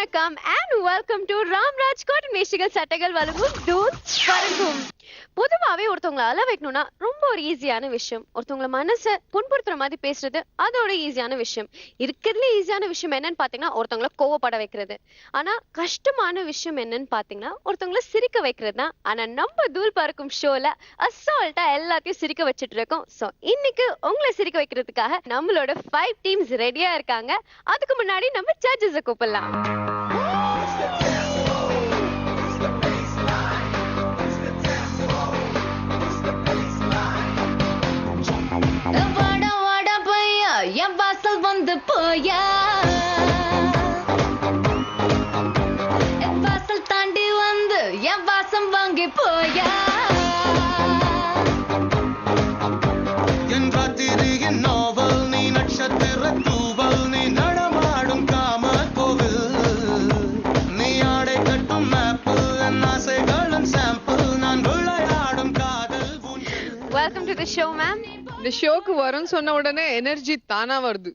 வணக்கம் and welcome to Ramraj cotton வேஷ்டிகள் சட்டைகள் வழங்கும் தூள் பறக்கும். பொதுவாவே ஒருத்தவங்களை அள வைக்கணும்னா ரொம்ப ஒரு ஈஸியான விஷயம். ஒருத்தவங்கள மனசை புண்படுத்துற மாதிரி பேசுறது அதோட ஈஸியான விஷயம். இருக்கிறதுல ஈஸியான விஷயம் என்னன்னு பாத்தீங்கன்னா ஒருத்தவங்களை கோவப்பட வைக்கிறது. ஆனா கஷ்டமான விஷயம் என்னன்னு பாத்தீங்கன்னா ஒருத்தவங்களை சிரிக்க வைக்கிறது தான். ஆனா நம்ம தூள் பறக்கும் ஷோல அசால்ட்டா எல்லாத்தையும் சிரிக்க வச்சுட்டு இருக்கோம். சோ இன்னைக்கு உங்களை சிரிக்க வைக்கிறதுக்காக நம்மளோட 5 டீம்ஸ் ரெடியா இருக்காங்க. அதுக்கு முன்னாடி நம்ம ஜட்ஜஸை கூப்பிடலாம். என் வாசல் வந்து போயா, என் வாசல் தாண்டி வந்து என் வாசம் வாங்கி போயா. என் ராத்திரியின் நாவல் நீ, நட்சத்திர தூவல் நீ, நடமாடும் காம கோவில் நீ, ஆடை கட்டும் மேப்பிள் என் ஆசைகளின் சாம்பிள், நான் விளையாடும் காதல் ஊஞ்சல். Welcome to the show ma'am. இந்த ஷோக்கு வரும்னு சொன்ன உடனே எனர்ஜி தானா வருது.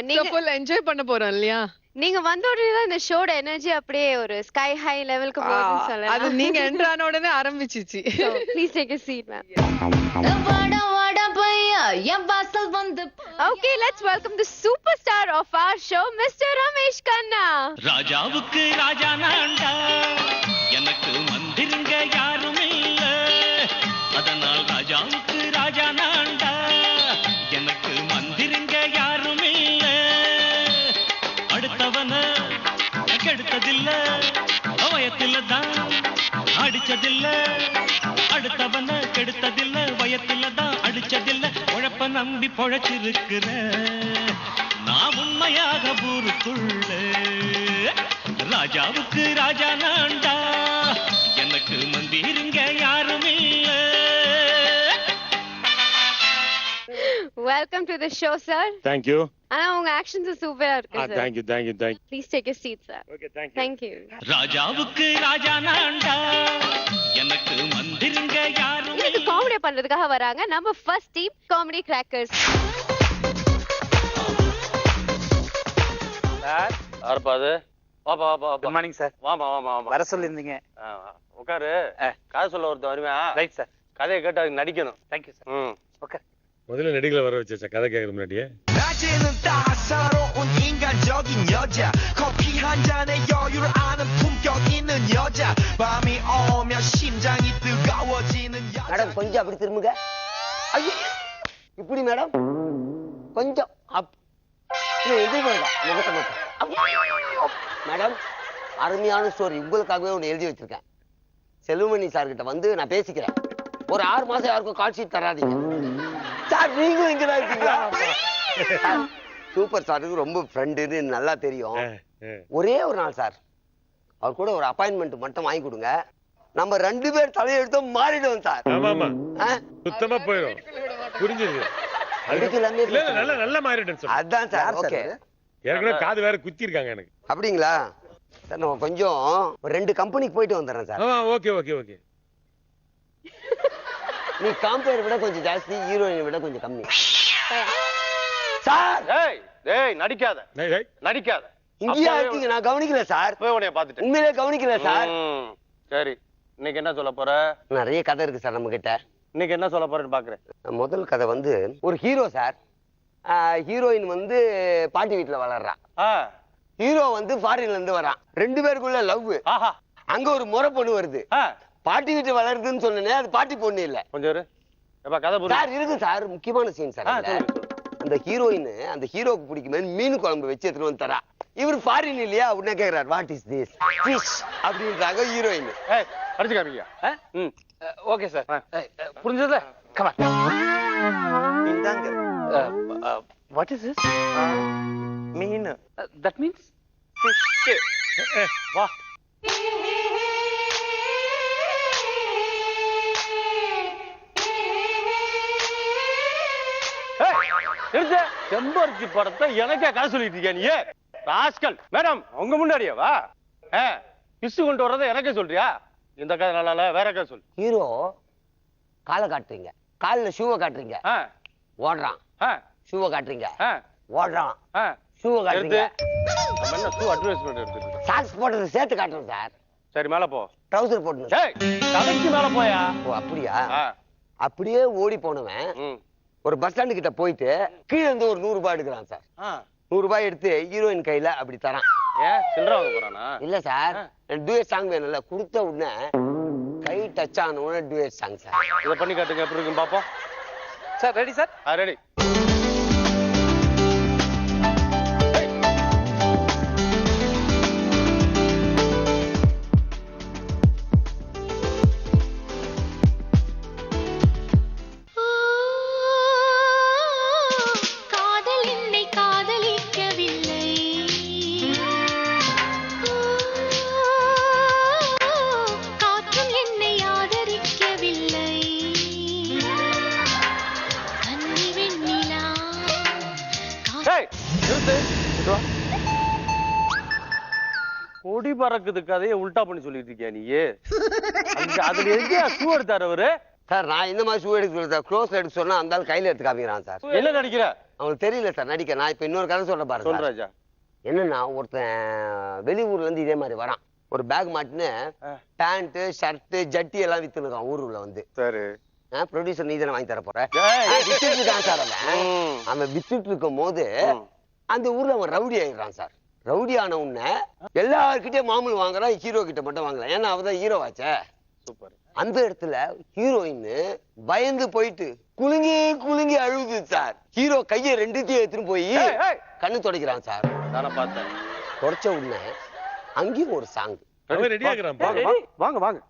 நீங்க ஃபுல் என்ஜாய் பண்ண போறோம் இல்லையா? நீங்க வந்த உடனே தான் இந்த ஷோட எனர்ஜி அப்படியே ஒரு ஸ்கை ஹை லெவலுக்கு போகுதுன்னு சொல்லலாம். அது நீங்க என்டர் ஆன உடனே ஆரம்பிச்சிச்சு. Please take a seat ma'am. வாடா வாடா பையா என் வாசல் வந்து. Okay, let's welcome the superstar of our show, Mr. Ramesh Khanna. ராஜாவுக்கு ராஜா நான்டா, எனக்கு மந்திருங்க யாரும் இல்ல, அதனால் ராஜாவுக்கு ராஜா நான்டா, எனக்கு மந்திருங்க யாரும் இல்ல, அடுத்தவன கெடுத்ததில்ல, வயத்தில தான் அடிச்சதில்ல, அடுத்தவன கெடுத்ததில்ல, வயத்தில தான் அடிச்சதில்ல, உழப்ப நம்பி பொழைச்சிருக்கிற நான் உண்மையாக ஊருக்குள்ள ராஜாவுக்கு ராஜா நான்டா, எனக்கு மந்திருங்க யாரும் இல்ல. Welcome to the show, sir. Thank you. ஆனா உங்க ஆக்ஷன்ஸ் சூப்பரா இருக்கு sir. Thank you, thank you, thank you. Please take a seat, sir. Okay, thank you. Thank you. ராஜாவுக்கு ராஜா நான்டா, எனக்கு மந்திருங்க யாரும் இன்னைக்கு இல்ல. காமெடி பண்றதுக்காக வராங்க நம்ம first team comedy crackers. Sir யாருப்பா அது? வாப்பா வாப்பா வாப்பா. Good morning sir. வாப்பா வாப்பா வாப்பா. வர சொல்லியிருந்தீங்க. உட்காரு. கதை சொல்ல ஒருத்தன் வருவேன். Right sir. கதையை கேட்டு அதுக்கு நடிக்கணும். Thank you sir. ம். ஓகே. முதல்ல நடிகளை வர வச்சா கதை கேட்கற முன்னாடியே 낮에는 따사로운 인간적인 여자, 커피 한 잔에 여유를 아는 품격 있는 여자, 밤이 오면 심장이 뜨거워지는 여자. மேடம் கொஞ்சம் அப்படி திரும்புங்க. ஐயோ இப்படி மேடம் கொஞ்சம் அப் எதிர்கொள்ளுங்க முகத்தை மட்டும். மேடம் அருமையான ஸ்டோரி உங்களுக்காகவே ஒன்று எழுதி வச்சிருக்கேன். செல்வமணி சார் கிட்ட வந்து நான் பேசிக்கிறேன். ஒரு 6 மாசம் யாருக்கும் கால் ஷீட் தராதீங்க சார். நீங்களும் இங்க தான் இருக்கீங்களா? சூப்பர் ஸ்டாருக்கு ரொம்ப ஃப்ரெண்டுன்னு நல்லா தெரியும். ஒரே ஒரு நாள் சார் அவர் கூட ஒரு அப்பாயின்மெண்ட் மட்டும் வாங்கி கொடுங்க. நம்ம 2 பேர் தலையெடுத்தோம் மாறிடுவோம் சார். ஆமா ஆமா சுத்தமா போயிடும். புரிஞ்சுது. அதுக்கெல்லாமே இல்ல நல்ல நல்ல மாறிட்டேன்னு சொல்லு. அதான் சார். ஓகே. ஏற்கனவே காது வேற குத்தி இருக்காங்க எனக்கு. அப்படிங்களா சார்? நம்ம கொஞ்சம் ஒரு 2 கம்பெனிக்கு போயிட்டு வந்துடுறேன் சார். Okay okay okay. நீ காம்பேர் விட கொஞ்சம் ஜாஸ்தி, ஹீரோயினை விட கொஞ்சம் கம்மி சார். டேய் டேய் நடிக்காத. டேய் டேய் நடிக்காத. இங்கேயா இருக்கீங்க? நான் கவனிக்கல சார். போய் உன்னைய பார்த்துட்டேன். உண்மையிலே கவனிக்கல சார். சரி இன்னைக்கு என்ன சொல்ல போற? நிறைய கதை இருக்கு சார் நம்ம கிட்ட. இன்னைக்கு என்ன சொல்ல போறேன்னு பாக்குறேன். முதல் கதை வந்து ஒரு ஹீரோ சார். ஹீரோயின் வந்து பாட்டி வீட்டுல வளர்றா. ஹீரோ வந்து ஃபாரின்ல இருந்து வரான். 2 பேருக்குள்ள லவ். ஆஹா. அங்க ஒரு முறை பொண்ணு வருது. பாட்டி வீட்டு வளருதுன்னு சொன்னேன். அது பாட்டி பொண்ணு இல்ல. கொஞ்சம் இரு. எப்பா கதை புரியுது சார்? இருக்கு சார். முக்கியமான சீன் சார். அந்த ஹீரோயின் அந்த ஹீரோக்கு பிடிக்குமே மீன் குழம்பு வச்சு எடுத்துட்டு வந்து தரா. இவர் ஃபாரின் இல்லையா? உடனே கேக்குறாரு வாட் இஸ் திஸ் ஃபிஷ் அப்படின்றாங்க ஹீரோயின். அடிச்சு காமிங்க. Okay sir. புரிஞ்சதுல? Come on. இந்தாங்க. What is this? மீன். That means fish. வா. செம்பருத்தி படத்தை எனக்கே கதை சொல்லிட்டு இருக்கியா நீ? ராஸ்கல். மேடம் உங்க முன்னாடியே வா. பிசு கொண்டு வர்றதை எனக்கே சொல்றியா? இந்த கதை நல்லா இல்ல, வேற கதை சொல். ஹீரோ காலை காட்டுறீங்க, காலில் ஷூவை காட்டுறீங்க, ஓடுறான். ஷூவை காட்டுறீங்க, ஓடுறான். ஷூவை எடுத்து காட்டுங்க. நம்ம என்ன ஷூ அட்வர்டைஸ்மெண்ட் எடுத்துட்டு சாக்ஸ் போட்டது சேர்த்து காட்டுறோம் சார். சரி மேல போ. ட்ரௌசர் போட்டு. ஏய் தலைக்கு மேல போயா. ஓ அப்படியா? ஆ. அப்படியே ஓடி போனவன் ம். ஒரு பஸ் ஸ்டாண்டு கிட்ட போயிட்டு கீழே இருந்து ஒரு 100 ரூபாய் எடுக்கிறான் சார். 100 ரூபாய் எடுத்து ஹீரோயின் கையில அப்படி தரான். ஏன் சில்லற வாங்க போறானா? இல்ல சார், டூயட் சாங் வேணும்ல. கொடுத்த உடனே கை டச் ஆன உடனே டூயட் சாங் சார். இத பண்ணி காட்டுங்க எப்படி இருக்குன்னு பாப்போம். Sir ready sir? ரெடி. காதல் என்னை காதலிக்கவில்லை, காற்றும் என்னை ஆதரிக்கவில்லை, கன்னி வெண்ணிலா ஏய் நிறுத்து. இங்க வா. கொடி பறக்குது கதையை உல்டா பண்ணி சொல்லிட்டு இருக்கியா நீ? அதுல எங்கேயா ஷூ எடுத்தாரு அவரு? சார் நான் இந்த மாதிரி ஷூ எடுக்க சொல்ல சார். க்ளோஸ் எடுக்க சொன்னா அந்த ஆள் கையில எடுத்து காமிக்கிறான் சார். என்ன நடிக்கிற? அவங்களுக்கு தெரியல சார் நடிக்க. நான் இப்ப இன்னொரு கதை சொல்ல பாருங்க சார். சொல்றாஜா. என்னன்னா ஒருத்தன் வெளியூர்ல இருந்து இதே மாதிரி வரான். ஒரு பேக் மாட்டின்னு பேண்ட் ஷர்ட் ஜட்டி எல்லாம் வித்துனுக்கான் ஊருல வந்து. சரி. ப்ரொடியூசர் நீ தானே வாங்கி தர போற. ஏய். வித்துட்டு இருக்கான் சார். அவன் வித்துட்டு இருக்கும் போது அந்த ஊர்ல அவன் ரவுடி ஆயிடுறான் சார். ரவுடி ஆன உடனே எல்லார்கிட்டயும் மாமூல் வாங்குறான், ஹீரோ கிட்ட மட்டும் வாங்கலாம். ஏன்னா அவதான் ஹீரோ ஆச்சே. சூப்பர். அந்த இடத்துல ஹீரோயின் பயந்து போயிட்டு குலுங்கி குலுங்கி அழுகுது சார். ஹீரோ கையை ரெண்டுத்தையும் எடுத்துட்டு போய் கண்ணு துடைக்கிறான் சார். நானே பார்த்தேன். துடைச்ச உடனே அங்கேயும் ஒரு சாங். ரெடி ஆகுறான். வாங்க வாங்க.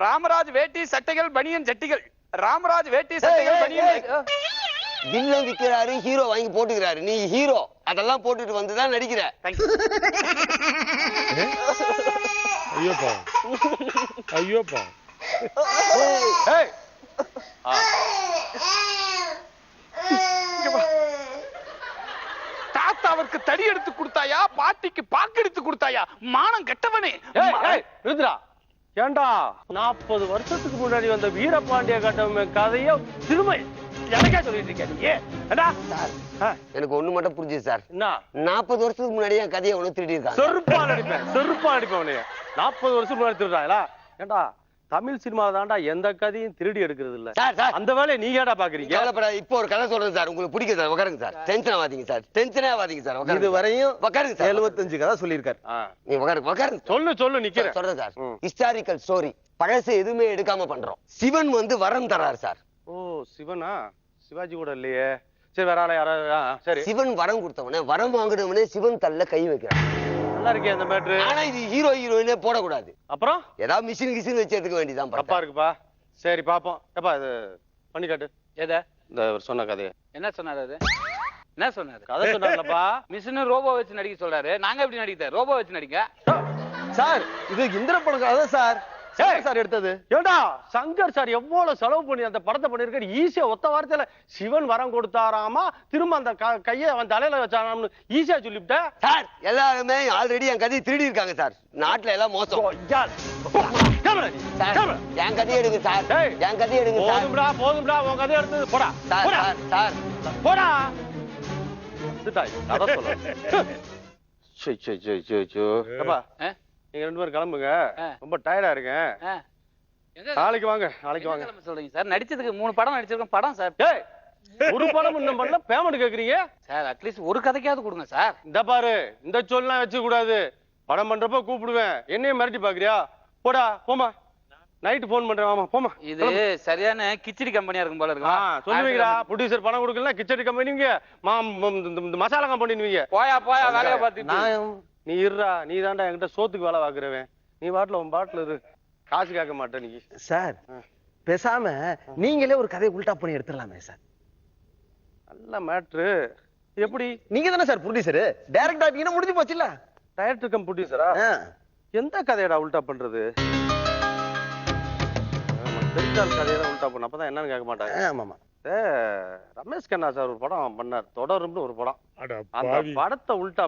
ராமராஜ் வேட்டி சட்டைகள் பனியன் ஜட்டிகள். ராமராஜ் வேட்டி சட்டைகள் பனியன். வில்லன் விக்கிறாரு, ஹீரோ வாங்கி போட்டுக்கிறாரு. நீ ஹீரோ அதெல்லாம் போட்டுட்டு வந்துதான் நடிக்கிற. ஐயோப்பா ஐயோப்பா. ஏய். தாத்தாவிற்கு தடி எடுத்து கொடுத்தாயா, பாட்டிக்கு பாக்கு எடுத்து கொடுத்தாயா? மானம் கெட்டவனே. நிறுத்துடா. ஏண்டா 40 வருஷத்துக்கு முன்னாடி வந்த வீரபாண்டிய கட்டவன் கதைய திரும்ப எனக்கே சொல்லிட்டு இருக்க நீ? ஏண்டா சார் எனக்கு ஒண்ணு மட்டும் புரிஞ்சுது சார். என்ன 40 வருஷத்துக்கு முன்னாடி என் கதையை ஒண்ணு திருடி இருக்காங்க. செருப்பால் அடிப்பேன், செருப்பால் அடிப்பேன் உன்னைய. 40 வருஷத்துக்கு முன்னாடி திருடுறாங்களா? ஏண்டா தமிழ் சினிமாவை தாண்டா எந்த கதையும் திருடி எடுக்கிறது இல்ல சார். சார் அந்த வேலையை நீ ஏடா பாக்குறீங்க? இப்போ ஒரு கதை சொல்றேன் சார், உங்களுக்கு பிடிக்கும் சார். உட்காருங்க சார். டென்ஷன் ஆகாதீங்க சார். டென்ஷனே ஆகாதீங்க சார். இது வரையும் உட்காருங்க சார். 75 கதை சொல்லியிருக்காரு. நீ உட்காருங்க உட்காருங்க. சொல்லு நிக்கிறேன். சொல்றேன் சார். Historical story. பழசு எதுவுமே எடுக்காம பண்றோம். சிவன் வந்து வரம் தராரு சார். ஓ சிவனா? சிவாஜி கூட இல்லையே. சரி வேற ஆளா யாராவது? சரி. சிவன் வரம் கொடுத்தவனே வரம் வாங்கினவனே சிவன் தல்ல கை வைக்கிறான். நல்லா இருக்கே அந்த மேட்ரு. ஆனா இது ஹீரோ ஹீரோயினே போடக்கூடாது. அப்புறம் ஏதாவது மிஷின் கிஷின் வச்சு எடுத்துக்க வேண்டியதான். தப்பா இருக்குப்பா. சரி பாப்போம். எப்பா இது பண்ணி காட்டு. எதை? இந்த சொன்ன கதையை. என்ன சொன்னாரு அது? என்ன சொன்னாரு? கதை சொன்னார்லப்பா. மிஷின் ரோபோ வச்சு நடிக்க சொல்றாரு. நாங்க எப்படி நடிக்க? ரோபோ வச்சு நடிக்க. சார் இது இந்திர படம் கதை சார். சார் எடுத்தது. ஏண்டா சங்கர் சார் எவ்வளவு செலவு பண்ணி அந்த படத்தை பண்ணிருக்காரு. ஈஸியா ஒத்த வார்த்தையில சிவன் வரம் கொடுத்தாராமா, திரும்ப அந்த கையை அவன் தலையில வச்சாராம்னு ஈஸியா சொல்லிவிட்ட சார். எல்லாருமே ஆல்ரெடி என் கதையை திருடி இருக்காங்க சார். நாட்டுல எல்லாம் மோசம். என் கதையை எடுங்க சார். என் கதையை எடுங்க சார். போதும்டா உன் கதையை எடுத்தது. போடா சார். சார் போடா. கதை சொல்ல நீங்க 2 பேரும் கிளம்புங்க. ரொம்ப டயர்டா இருக்கேன். நாளைக்கு வாங்க. நாளைக்கு வாங்க சொல்றீங்க சார். நடிச்சதுக்கு 3 படம் நடிச்சிருக்கோம். படம் சார். ஒரு படம் இன்னும் பண்ணல, பேமெண்ட் கேக்குறீங்க சார். அட்லீஸ்ட் ஒரு கதைக்காவது கொடுங்க சார். இந்த பாரு இந்த சொல்லலாம் வச்சு கூடாது. படம் பண்றப்ப கூப்பிடுவேன். என்னையும் மிரட்டி பாக்குறியா? போடா போமா. நைட் போன் பண்றேன். ஆமா போமா. இது சரியான கிச்சடி கம்பெனியா இருக்கும் போல இருக்கு. சொல்லுவீங்களா? ப்ரொடியூசர் பணம் கொடுக்கல கிச்சடி கம்பெனிங்க, மசாலா கம்பெனிங்க. போயா வேலையை பார்த்து. நீ இருடா. நீ தாண்டா என்கிட்ட சோத்துக்கு வேலை பாக்குறவன். நீ பாட்டுல உன் பாட்டுல இரு. காசு கேட்க மாட்டேன் நீ. சார் பேசாம நீங்களே ஒரு கதையை உல்டா பண்ணி எடுத்துடலாமே சார். நல்ல மேட்ரு. எப்படி? நீங்க தானே சார் ப்ரொடியூசர். டைரக்ட் ஆகிட்டீங்கன்னா முடிஞ்சு போச்சுல்ல. Director come ப்ரொடியூசரா? எந்த கதையடா உல்டா பண்றது? தெரிஞ்சால் கதையெல்லாம் உல்டா பண்ண அப்பதான் என்னன்னு கேட்க மாட்டாங்க. ஆமாமா. ரமேஷ் கண்ணா சார் ஒரு படம் பண்ணார், தொடரும்னு ஒரு படம். அந்த படத்தை உல்டா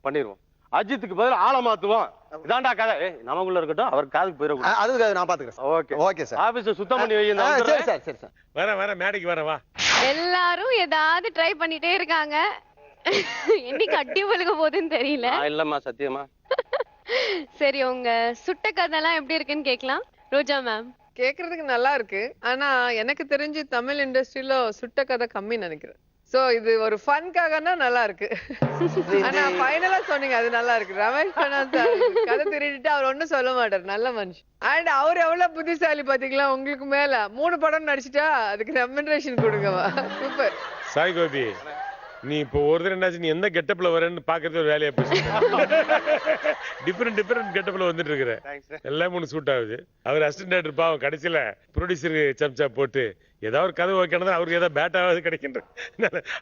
பண்ணிடுவோம். அஜித்துக்கு பதில் ஆள மாத்துவோம். இதாண்டா கதை. நமக்குள்ள இருக்கட்டும், அவர் காதுக்கு போயிடக்கூடாது. அது நான் பாத்துக்கிறேன். Okay okay sir. ஆபீஸ் சுத்தம் பண்ணி வைங்க. சரி சார். வர மேடைக்கு வர வா. எல்லாரும் ஏதாவது ட்ரை பண்ணிட்டே இருக்காங்க. என்னைக்கு அடி விழுக போகுதுன்னு தெரியல. இல்லம்மா சத்தியமா. சரி, உங்க சுட்ட கதைலாம் எப்படி இருக்குன்னு கேக்கலாம். ரோஜா மேம். கேக்குறதுக்கு நல்லா இருக்கு. ஆனா எனக்கு தெரிஞ்சு தமிழ் இண்டஸ்ட்ரியில சுட்ட கதை கம்மி நினைக்கிறேன். சோ இது ஒரு ஃபன்காகனா நல்லா இருக்கு. ஆனா ஃபைனலா சொன்னீங்க அது நல்லா இருக்கு. ரமேஷ் கண்ணன் சார் கதை திருடிட்டு அவர் ஒண்ணும் சொல்ல மாட்டார், நல்ல மனுஷன். அண்ட் அவர் எவ்வளவு புத்திசாலி பாத்தீங்களா, உங்களுக்கு மேல 3 படம் நடிச்சிட்டா அதுக்கு ரெம்யூனரேஷன் கொடுங்கவா. சூப்பர். சாய் கோபி, நீ இப்போ ஒரு தடவை என்னாச்சு, நீ எந்த கெட்டப்ல வரேன்னு பாக்குறது ஒரு வேலையா போச்சு. டிஃபரெண்ட் கெட்டப்ல வந்துட்டு இருக்கிற எல்லாம் ஒன்று சூட் ஆகுது. அவர் அசிஸ்டன்ட் டைரக்டர் பாவம் கடைசியில ப்ரொடியூசருக்கு சம்சா போட்டு ஏதாவது ஒரு கதை ஓகேனா அவருக்கு ஏதாவது பேட்டாவது கிடைக்கின்ற.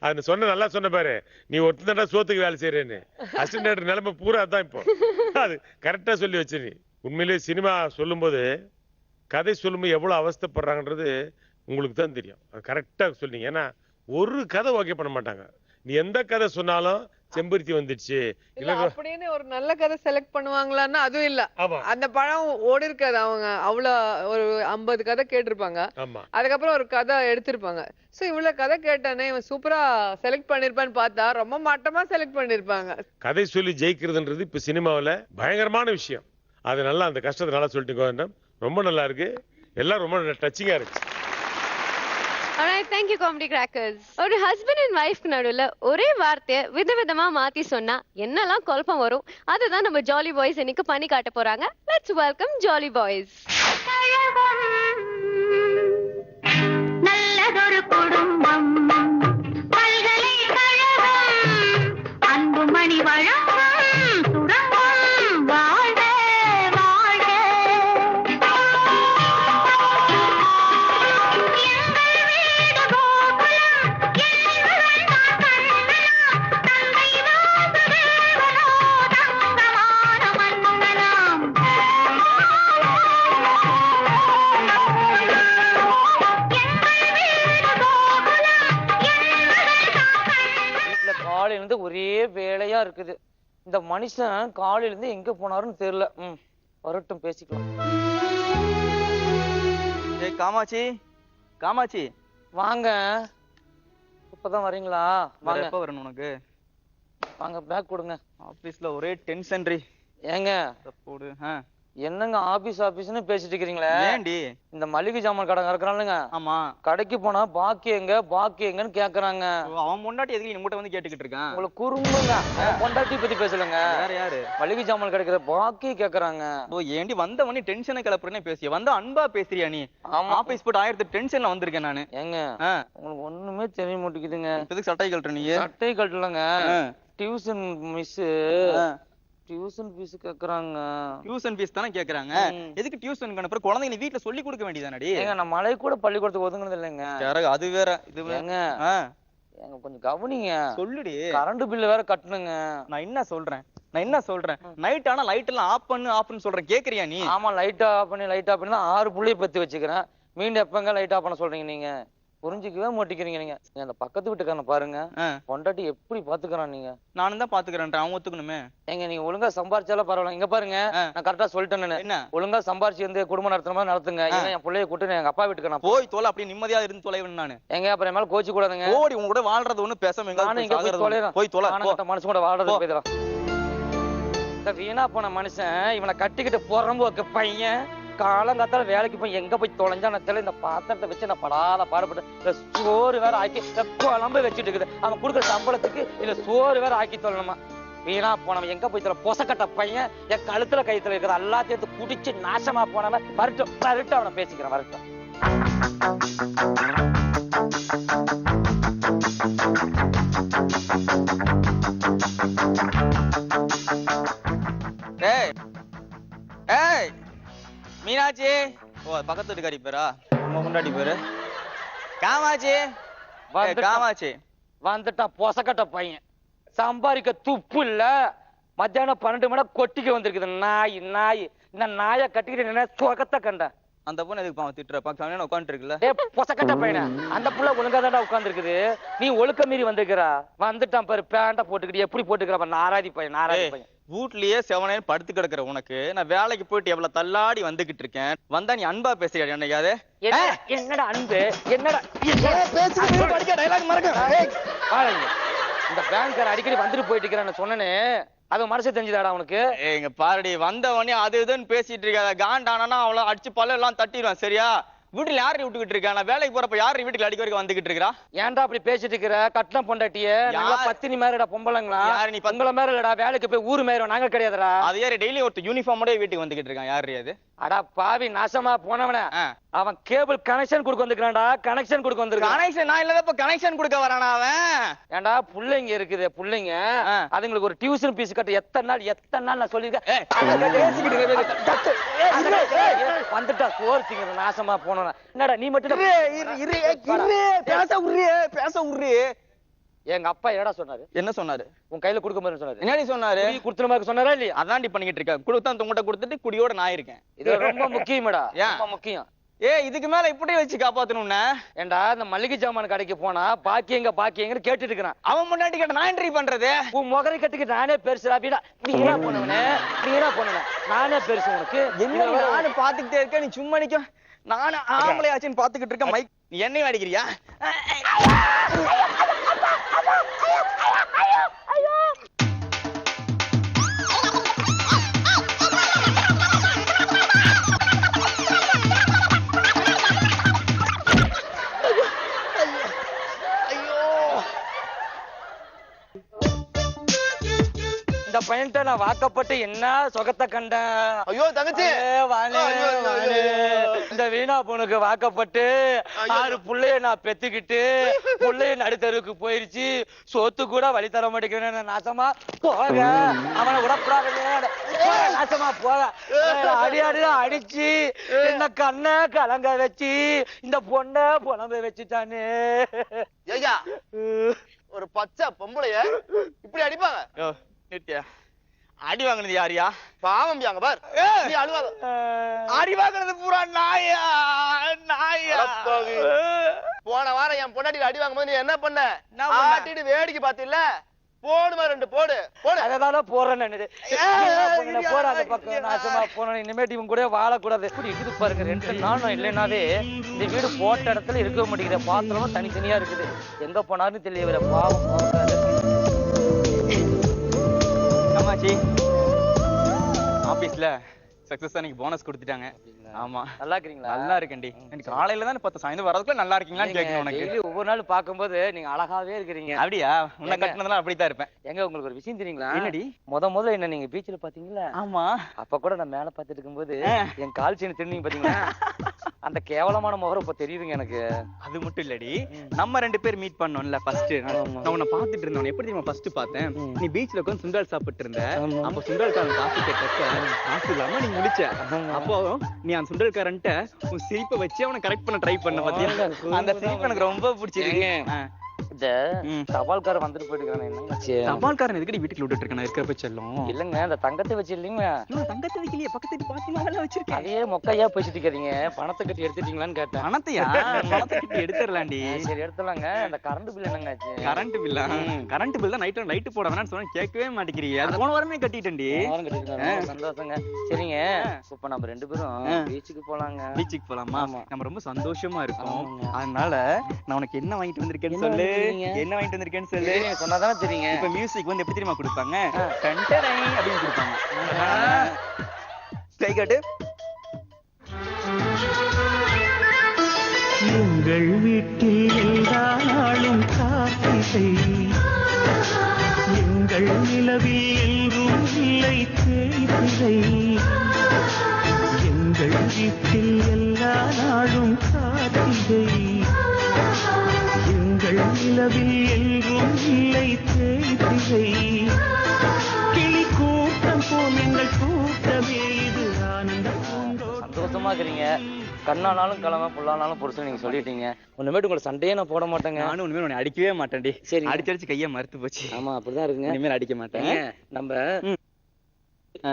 அது சொன்ன நல்லா சொன்ன பாரு, நீ ஒருத்தண்டா சோத்துக்கு வேலை செய்யறேன்னு. அசிஸ்டன்ட் டைரக்டர் நிலைமை பூரா தான் இப்போ. அது கரெக்டா சொல்லி வச்சு. நீ உண்மையிலேயே சினிமா சொல்லும்போது கதை சொல்லும்போது எவ்வளவு அவஸ்தைப்படுறாங்கன்றது உங்களுக்கு தான் தெரியும். கரெக்டா சொன்னீங்க. ஏன்னா ஒரு கதை ஓகே பண்ண மாட்டாங்க. நீ எந்த கதை சொன்னாலும் செம்பருத்தி வந்துடுச்சு இல்ல அப்படின்னு ஒரு நல்ல கதை செலக்ட் பண்ணுவாங்களான்னா அதுவும் இல்ல. அந்த படம் ஓடி இருக்காது. அவங்க அவ்வளவு ஒரு 50 கதை கேட்டிருப்பாங்க, அதுக்கப்புறம் ஒரு கதை எடுத்திருப்பாங்க. சோ இவ்வளவு கதை கேட்டானே இவன் சூப்பரா செலக்ட் பண்ணிருப்பான்னு பார்த்தா ரொம்ப மட்டமா செலக்ட் பண்ணிருப்பாங்க. கதை சொல்லி ஜெயிக்கிறதுன்றது இப்ப சினிமாவில பயங்கரமான விஷயம். அது நல்லா அந்த கஷ்டத்தை நல்லா சொல்லிட்டு ரொம்ப நல்லா இருக்கு. எல்லாம் ரொம்ப டச்சிங்கா இருக்கு. Alright, thank you comedy crackers. ஒரு ஹஸ்பண்ட் அண்ட் வைஃப்க்கு நடுவுல ஒரே வார்த்தையை விதவிதமா மாத்தி சொன்னா என்னெல்லாம் குழப்பம் வரும், அதுதான் நம்ம ஜாலி பாய்ஸ் இன்னைக்கு பண்ணி காட்ட போறாங்க. Let's welcome jolly boys. நல்லதொரு குடும்பம், பல்கலைக்கழகம், அன்புமணி வழங்கும் சுரங்கம், வாழ்க வாழ்க. காலையில இருந்து ஒரே வேலையா இருக்குது. இந்த மனுஷன் காலையில இருந்து எங்க போனாருன்னு தெரியல. வரட்டும் பேசிக்கலாம். ஏய் காமாட்சி, காமாட்சி வாங்க. இப்பதான் வரீங்களா? வாங்க. எப்ப வரணும் உனக்கு? வாங்க பேக் கொடுங்க. ஆபீஸ்ல ஒரே டென்ஷன் ரீ. ஏங்க போடு. என்னங்க ஆபீஸ்னு பேசிட்டு இருக்கீங்களே? ஏண்டி? இந்த மளிகை ஜாமான் கடை இருக்கிறானுங்க. ஆமா. கடைக்கு போனா பாக்கி எங்கன்னு கேக்குறாங்க. அவன் முன்னாடி எதுக்கு நீ மூட்டை வந்து கேட்டுக்கிட்டு இருக்கான்? உங்களுக்கு குறும்புங்க. பொண்டாட்டி பத்தி பேசலங்க. வேற யாரு? மளிகை ஜாமான் கிடைக்கிற பாக்கி கேக்குறாங்க. ஓ ஏண்டி வந்த உடனே டென்ஷனை கிளப்புறேன்னு பேசிய வந்த அன்பா பேசுறியா நீ? ஆபீஸ் போட்டு 1000 டென்ஷன்ல வந்திருக்கேன் நானு. ஏங்க உங்களுக்கு ஒண்ணுமே தெரிய மாட்டேங்குதுங்க. எதுக்கு சட்டை கழட்டுற நீ? சட்டை கழட்டலங்க. டியூஷன் மிஸ் டியூஷன் ஃபீஸ் கேக்குறாங்க. டியூஷன் ஃபீஸ் தானே கேக்குறாங்க. எதுக்கு டியூஷன் அனுப்புற? குழந்தைங்க நீ வீட்ல சொல்லி கொடுக்க வேண்டியதானடி. ஏங்க நான் மலை கூட பள்ளிக்கூடத்துக்கு ஒதுங்குனது இல்லைங்க. அது வேற இது ஏங்க ஏங்க கொஞ்சம் கவனிங்க. சொல்லுடி. கரண்ட் பில் வேற கட்டணுங்க. நான் என்ன சொல்றேன் நைட் ஆனா லைட் எல்லாம் ஆஃப் பண்ணு சொல்றேன், கேக்குறியா நீ? ஆமா லைட் ஆஃப் பண்ணி தான் 6 புள்ளியை பத்தி வச்சுக்கிறேன். மீண்டும் எப்பங்க லைட் ஆஃப் பண்ண சொல்றீங்க நீங்க? புரிஞ்சுக்கவே மாட்டேங்கிறீங்க நீங்க. அந்த பக்கத்து வீட்டுக்காரன பாருங்க, பொண்டாட்டி எப்படி பாத்துக்கிறான். நீங்க நானும் தான் பாத்துக்கிறேன், அவன் ஒத்துக்கணுமே. எங்க நீங்க ஒழுங்கா சம்பாரிச்சாலும் பரவாயில்ல. இங்க பாருங்க நான் கரெக்டா சொல்லிட்டேன்னு. என்ன ஒழுங்கா சம்பாரிச்சு வந்து குடும்பம் நடத்துற மாதிரி நடத்துங்க. என் பிள்ளைய கூட்டு எங்க அப்பா வீட்டுக்கு நான் போய் தோலை அப்படியே நிம்மதியா இருந்து தொலைவன் நானு. எங்க அப்புறம் மேல கோச்சு கூடாதுங்க. ஓடி உங்க கூட வாழ்றது ஒண்ணு பேசாம போய் தொலை. மனுஷன் கூட வாழ்றது போய்தான். இந்த வீணா போன மனுஷன் இவனை கட்டிக்கிட்டு போறம்போக்கு பையன் காலங்காத்தால வேலைக்கு போய் எங்க போய் தொலைஞ்சான தெரியல. இந்த பாத்திரத்தை வச்சு நான் படாத பாடுபட்டு இந்த சோறு வேற ஆக்கி குழம்பு வச்சுட்டு இருக்குது. அவன் கொடுக்குற சம்பளத்துக்கு இல்ல சோறு வேற ஆக்கி தொல்லணுமா? வீணா போனவன் எங்க போய் தொலை பொசக்கட்ட பையன் என் கழுத்துல கைத்துல இருக்கிற எல்லாத்தையும் குடிச்சு நாசமா போனவன். வரட்டும் அவனை பேசிக்கிறேன். வரட்டும். மீனாட்சி. ஓ பக்கத்து வீட்டுக்காரி பேரா? நம்ம முன்னாடி பேரு காமாட்சி. காமாட்சி வந்துட்டான் பொசக்கட்ட பையன். சம்பாதிக்க துப்பு இல்ல. மத்தியானம் 12 மணி கொட்டிக்க வந்திருக்குது நாய். இந்த நாயை கட்டிக்கிட்டு சொகத்தை கண்ட. அந்த பொண்ணு எதுக்கு பாவம் திட்டுற? பக்கம் உட்காந்துட்டு இருக்குல்ல. பொசக்கட்ட பையன அந்த புள்ள ஒழுங்கா தாண்டா உட்கார்ந்து இருக்குது. நீ ஒழுக்க மீறி வந்திருக்கிறா. வந்துட்டான் பாரு பேண்ட போட்டுக்கிட்டு எப்படி போட்டுக்கிறா நாராதி பையன். வீட்லயே செவனேன்னு படுத்து கிடக்குற உனக்கு நான் வேலைக்கு போயிட்டு எவ்வளவு தள்ளாடி வந்துகிட்டு இருக்கேன். வந்தா நீ அன்பா பேசுறியா என்னைக்காவது? என்னடா அன்பு? என்னடா இந்த பேங்க்கார அடிக்கடி வந்துட்டு போயிட்டு இருக்கிறேன்னு சொன்னனே அது மனசு தெரிஞ்சுதாடா உனக்கு? இங்க பாருடி, வந்த உடனே அது இதுன்னு பேசிட்டு இருக்காத. காண்டானா அவள அடிச்சு பல்ல எல்லாம் தட்டிடுவான். சரியா? வீட்டுல யாரு விட்டுக்கிட்டு இருக்கா? நான் வேலைக்கு போறப்ப யாரு வீட்டுக்கு அடிக்க வரைக்கும் வந்துகிட்டு இருக்கா? ஏன்டா அப்படி பேசிட்டு இருக்கிற? கட்டணம் பொண்டாட்டியே நல்லா பத்தினி மேரடா பொம்பளைங்களா? யாரு நீ? பொம்பளை மேல இல்லடா, வேலைக்கு போய் ஊரு மேயிரும், நாங்க கிடையாதுடா. அது யாரு டெய்லி ஒருத்தர் யூனிஃபார்மோட வீட்டுக்கு வந்துகிட்டு இருக்கான்? யாரு அது? அடா பாவி நாசமா போனவன, அவன் கேபிள் கனெக்ஷன் கொடுக்க வந்திருக்கான்டா. கனெக்ஷன் கொடுக்க வந்திருக்கான். கனெக்ஷன் நான் இல்லதப்ப கனெக்ஷன் கொடுக்க வரானா அவன்? ஏன்டா புள்ளைங்க இருக்குது, புள்ளைங்க அதுங்களுக்கு ஒரு டியூஷன் ஃபீஸ் கட்ட எத்தனை நாள் நான் சொல்லிருக்கேன். வந்துட்டா சோர்த்திங்க நாசமா போனவன. என்னடா நீ மட்டும் பேச உர்றி. எங்க அப்பா என்னடா சொன்னாரு? என்ன சொன்னாரு? உன் கையில கொடுக்க மாதிரி சொன்னாரு. என்னடி சொன்னாரு? குடுத்துற மாதிரி சொன்னாரா இல்லையா? அதான்டி பண்ணிக்கிட்டு இருக்க. கொடுத்தா உங்ககிட்ட கொடுத்துட்டு குடியோட நான் இருக்கேன். இது ரொம்ப முக்கியமாடா, ரொம்ப முக்கியம். இதுக்கு மேல இப்படி வச்சு காப்பாத்தணும்னா? ஏண்டா இந்த மளிகை ஜாமான் கடைக்கு போனா பாக்கி எங்கன்னு கேட்டுட்டு இருக்கிறான். அவன் முன்னாடி கேட்ட நான் என்ட்ரி பண்றது? உன் முகரை கட்டிக்கிட்டு நானே பெருசு அப்படின்னா நீ என்ன பண்ணுவனே? நானே பெருசு உனக்கு? என்ன நானும் பாத்துக்கிட்டே இருக்கேன், நீ சும்மா நிக்க. நானும் ஆம்பளை ஆச்சுன்னு பாத்துக்கிட்டு இருக்கேன். மைக் நீ என்னையும் அடிக்கிறியா? இந்த பையன்ட்ட நான் வாக்கப்பட்டு என்ன சொகத்தை கண்டேன். ஐயோ தங்கச்சி, இந்த வீணா பொண்ணுக்கு வாக்கப்பட்டு 6 புள்ளைய நான் பெத்துக்கிட்டு புள்ளைய நடுத்தருக்கு போயிருச்சு. சொத்து கூட வழி தர மாட்டேங்கிறேன். நாசமா போக அவனை விடக்கூடாது. நாசமா போக அடி அடிச்சு என்ன கண்ண கலங்க வச்சு இந்த பொண்ண புலம்ப வச்சுட்டானே. ஐயா, ஒரு பச்சை பொம்பளைய இப்படி அடிப்பாங்க? அடி வாங்கினது யாரியா? பாவம் யாங்க பார். நீ அழுவாத. அடி வாங்கினது பூரா நாயா. போன வாரம் என் பொண்டாட்டி அடி வாங்கும்போது நீ என்ன பண்ண? ஆட்டிட்டு வேடிக்கை பாத்தில? போடுமா 2 போடு. அதனால போறேன். போற அந்த பக்கம் நாசமா போன. இனிமேட்டு இவங்க கூட வாழக்கூடாது. இப்படி இருக்குது பாருங்க. 2 நாளும் இல்லைனாவே இந்த வீடு போட்ட இடத்துல இருக்க மாட்டேங்கிற. பாத்திரமும் தனித்தனியா இருக்குது. எங்க போனாருன்னு தெரியல. பாவம் அம்மாச்சி ஆபீஸ்ல சக்சஸ் அன்னைக்கு போனஸ் கொடுத்துட்டாங்க. ஆமா, நல்லா இருக்கீங்களா? நல்லா இருக்கேன்டி. எனக்கு காலையில தான் பார்த்த சாயந்தரம் வரதுக்குள்ள நல்லா இருக்கீங்களான்னு கேட்கணும். உனக்கு ஒவ்வொரு நாள் பாக்கும்போது நீங்க அழகாவே இருக்கிறீங்க. அப்படியா? உன்னை கட்டினதெல்லாம் அப்படித்தான் இருப்பேன். எங்க உங்களுக்கு ஒரு விஷயம் தெரியுங்களா? என்னடி? முதல்ல என்ன நீங்க பீச்ல பாத்தீங்களா? ஆமா. அப்ப கூட நான் மேல பாத்துட்டு இருக்கும்போது என் கால் செயின் திருநீங்க பாத்தீங்களா? அந்த கேவலமான முகரம் இப்ப தெரியுதுங்க எனக்கு. அது மட்டும் இல்லடி, நம்ம 2 பேர் மீட் பண்ணோம்ல ஃபர்ஸ்ட். நான் உன்னை பாத்துட்டு இருந்தேன். எப்படி தெரியுமா ஃபர்ஸ்ட் பார்த்தேன்? நீ பீச்ல உட்கார்ந்து சுண்டல் சாப்பிட்டு இருந்த. அப்ப சுண்டல்காரன் காசு கேட்டப்ப காசு இல்லாம நீ முடிச்ச. அப்போ நீ அந்த சுண்டல்காரன்ட்ட உன் சிரிப்பை வச்சு அவனை கரெக்ட் பண்ண ட்ரை பண்ண பாத்தியா? அந்த சிரிப்பு எனக்கு ரொம்ப பிடிச்சிருக்கு. இந்த தபால்காரன் வந்துட்டு போயிட்டு என்னங்க? தபால்காரன் எதுக்கடி வீட்டுக்கு விட்டுட்டு இருக்கான இருக்கிறப்ப செல்லும்? இல்லங்க, அந்த தங்கத்தை வச்சு இல்லைங்க. தங்கத்தை வைக்கலையே, பக்கத்து பாத்தீங்களா வச்சிருக்கேன். அதே மொக்கையா பேசிட்டு இருக்கீங்க. பணத்தை கட்டி எடுத்துட்டீங்களான்னு கேட்டேன். பணத்தையா? பணத்தை கட்டி எடுத்துடலாண்டி. சரி எடுத்துலாங்க. அந்த கரண்ட் பில் என்னங்க ஆச்சு? கரண்ட் பில்லா? கரண்ட் பில் தான் லைட் போட வேணாம்னு சொன்னா கேட்கவே மாட்டேங்கிறீங்க. அது போன வாரமே கட்டிட்டேன்டி. சந்தோஷங்க. சரிங்க, இப்ப நம்ம 2 பேரும் பீச்சுக்கு போலாங்க. பீச்சுக்கு போலாமா? நம்ம ரொம்ப சந்தோஷமா இருக்கும். அதனால நான் உனக்கு என்ன வாங்கிட்டு வந்திருக்கேன்னு சொல்லு. என்ன வாங்கிட்டு வந்திருக்கேன்னு சொல்லு. சொன்னாதானே தெரியுங்க. இப்ப மியூசிக் வந்து எப்படி தெரியுமா கொடுப்பாங்க? டண்டரை அப்படின்னு கொடுப்பாங்க. கை காட்டு. எங்கள் வீட்டில் எல்லா நாளும் காத்திரை, எங்கள் நிலவில் என்றும் இல்லை தேய்திரை. எங்கள் வீட்டில் எல்லா நாளும் காத்திரை, எங்கள் நிலவில் என்றும் இல்லை தேய்திரை. கிளி கூட்டம் போல் எங்கள் கூட்டமே இது ஆனந்த பூந்தோட்டம். சந்தோஷமா இருக்கிறீங்க. கண்ணானாலும் கிழமை புல்லானாலும் புருஷன் நீங்க சொல்லிட்டீங்க. ஒண்ணுமேட்டு உங்களை சண்டையே நான் போட மாட்டேங்க. நானும் உண்மையில உன்னை அடிக்கவே மாட்டேன்டி. சரி, அடிச்சு கையை மறுத்து போச்சு. ஆமா அப்படிதான் இருக்குங்க. இனிமேல் அடிக்க மாட்டேன். நம்ம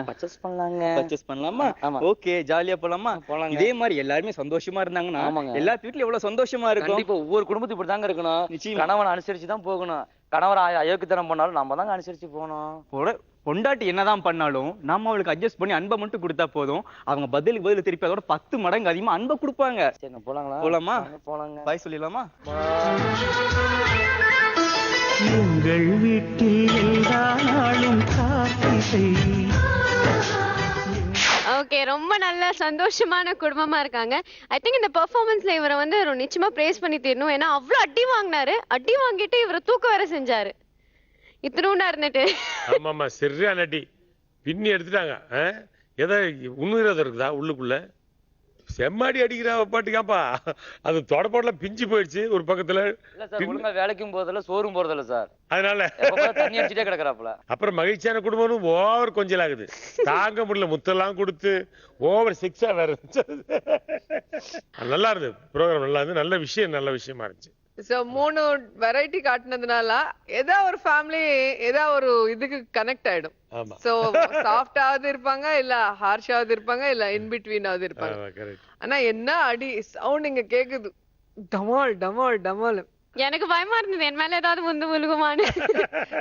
பர்ச்சேஸ் பண்ணலாங்க. பர்ச்சேஸ் பண்ணலாமா? ஓகே, ஜாலியா போலாமா? இதே மாதிரி எல்லாருமே சந்தோஷமா இருந்தாங்கன்னா எல்லா வீட்லயும் எவ்வளவு சந்தோஷமா இருக்கும். கண்டிப்பா ஒவ்வொரு குடும்பத்துக்கு இப்படி தாங்க இருக்கணும். கணவன் அனுசரிச்சு தான் போகணும். கணவர் அயோக்கியத்தனம் பண்ணாலும் நம்ம தாங்க அனுசரிச்சு போகணும். பொண்டாட்டி என்னதான் பண்ணாலும் நம்ம அவளுக்கு அட்ஜஸ்ட் பண்ணி அன்பை மட்டும் கொடுத்தா போதும். அவங்க பதில் திருப்பி அதோட 10 மடங்கு அதிகமா அன்பை கொடுப்பாங்க. சரி போலாங்களா? போலாமா? போலாங்க. பாய் சொல்லிடலாமா? எங்கள் வீட்டில் எல்லா நாளும் காத்திரை. ஓகே, ரொம்ப நல்ல சந்தோஷமான குடும்பமா இருக்காங்க. ஐ திங்க் இந்த பெர்ஃபார்மன்ஸ்ல இவரை வந்து நிச்சயமா பிரேஸ் பண்ணி தரணும். ஏன்னா அவ்வளவு அடி வாங்கினாரு. அடி வாங்கிட்டு இவரை தூக்க வேற செஞ்சாரு. இத்தனூண்டா இருந்துட்டு. ஆமாமா, சரியான அடி பின்னி எடுத்துட்டாங்க. ஏதோ உண்மையில இருக்குதா உள்ளுக்குள்ள செம்மாடி அடிக்கிறா பாட்டுக்காப்பா. அது தொடப்போடல பிஞ்சு போயிடுச்சு ஒரு பக்கத்துல. இல்ல சார், ஒழுங்கா வேலைக்கும் போறதில்ல, சோறும் போறதில்ல சார். அதனால தண்ணி அடிச்சுட்டே கிடக்குறாப்புல. அப்புறம் மகிழ்ச்சியான குடும்பம் ஓவர் கொஞ்சல் ஆகுது, தாங்க முடியல. முத்தெல்லாம் கொடுத்து ஓவர் சிக்ஸா வேற இருந்துச்சு. நல்லா இருந்தது ப்ரோக்ராம், நல்லா இருந்து நல்ல விஷயமா இருந்துச்சு. சோ 3 வெரைட்டி காட்டினதுனால ஏதா ஒரு ஃபேமிலி ஏதா ஒரு இதுக்கு கனெக்ட் ஆயிடும். சோ சாஃப்டாவது இருப்பாங்க, இல்ல ஹார்ஷாவது இருப்பாங்க, இல்ல இன் பிட்வீனாவது இருப்பாங்க. ஆனா என்ன அடி சவுண்ட் இங்க கேக்குது, டமால் டமால் டமால். எனக்கு பயமா இருந்தது என் மேல ஏதாவது முந்து முழுகுமான்னு.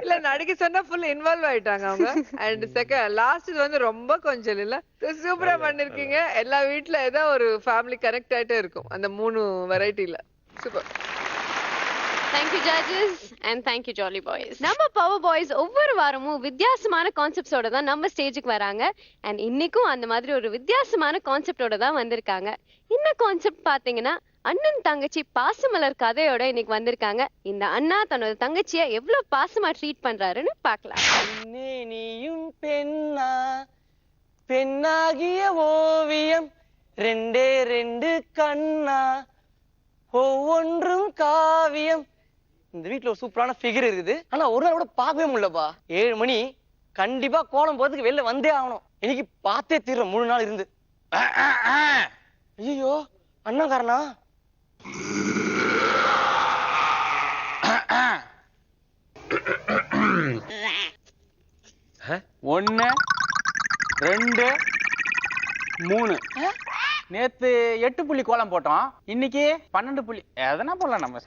இல்ல நடிக்க சொன்னா ஃபுல் இன்வால்வ் ஆயிட்டாங்க அவங்க. அண்ட் செகண்ட் லாஸ்ட் இது வந்து ரொம்ப கொஞ்சம் இல்ல சூப்பரா பண்ணிருக்கீங்க. எல்லா வீட்ல ஏதோ ஒரு ஃபேமிலி கனெக்ட் ஆயிட்டே இருக்கும் அந்த 3 வெரைட்டில. Super. Thank you judges and thank you Jolly Boys. நம்ம பவர் பாய்ஸ் ஒவ்வொரு வாரமும் வித்தியாசமான கான்செப்ட்ஸோட தான் நம்ம ஸ்டேஜுக்கு வராங்க. அண்ட் இன்னைக்கும் அந்த மாதிரி ஒரு வித்தியாசமான கான்செப்டோட தான் வந்திருக்காங்க. இந்த கான்செப்ட் பாத்தீங்கன்னா அண்ணன் தங்கச்சி பாசமலர் கதையோட இன்னைக்கு வந்திருக்காங்க. இந்த அண்ணா தன்னோட தங்கச்சியை எவ்வளவு பாசமா ட்ரீட் பண்றாருன்னு பார்க்கலாம். நீயும் பெண்ணா, பெண்ணாகிய ஓவியம், 2 கண்ணா, ஒவ்வொன்றும் காவியம். இந்த வீட்டுல ஒரு சூப்பரான ஃபிகர் இருக்குது. ஆனா ஒரு நாள் கூட பார்க்கவே முடியலப்பா. 7 மணி கண்டிப்பா கோலம் போறதுக்கு வெளில வந்தே ஆகணும். இன்னைக்கு பார்த்தே தீர்ற 3 நாள் இருந்து. ஐயோ அண்ணாக்காரனா? ஒன்னு 2 3. நேத்து 8 புள்ளி கோலம் போட்டோம், இன்னைக்கு 12 புள்ளி. எதனா போடலாம் நம்ம.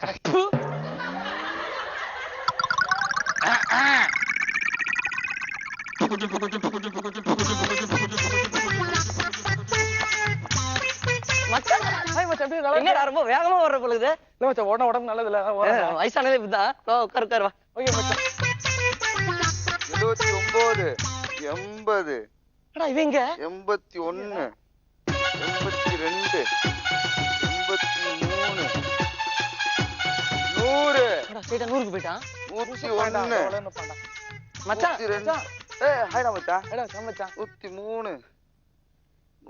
என்னடா ரொம்ப வேகமா வர்ற பொழுது? உடம்பு நல்லது இல்ல, வயசானதே இப்பதான். உட்காரு உட்காரு வா. ஓகே மச்சான். 79 80 இவங்க 81 82 83 100. ஸ்ட்ரைட்டா 100க்கு போய்ட்டான். 101 மச்சான். ஏய் ஹைடா மச்சான். ஏடா மச்சான். 103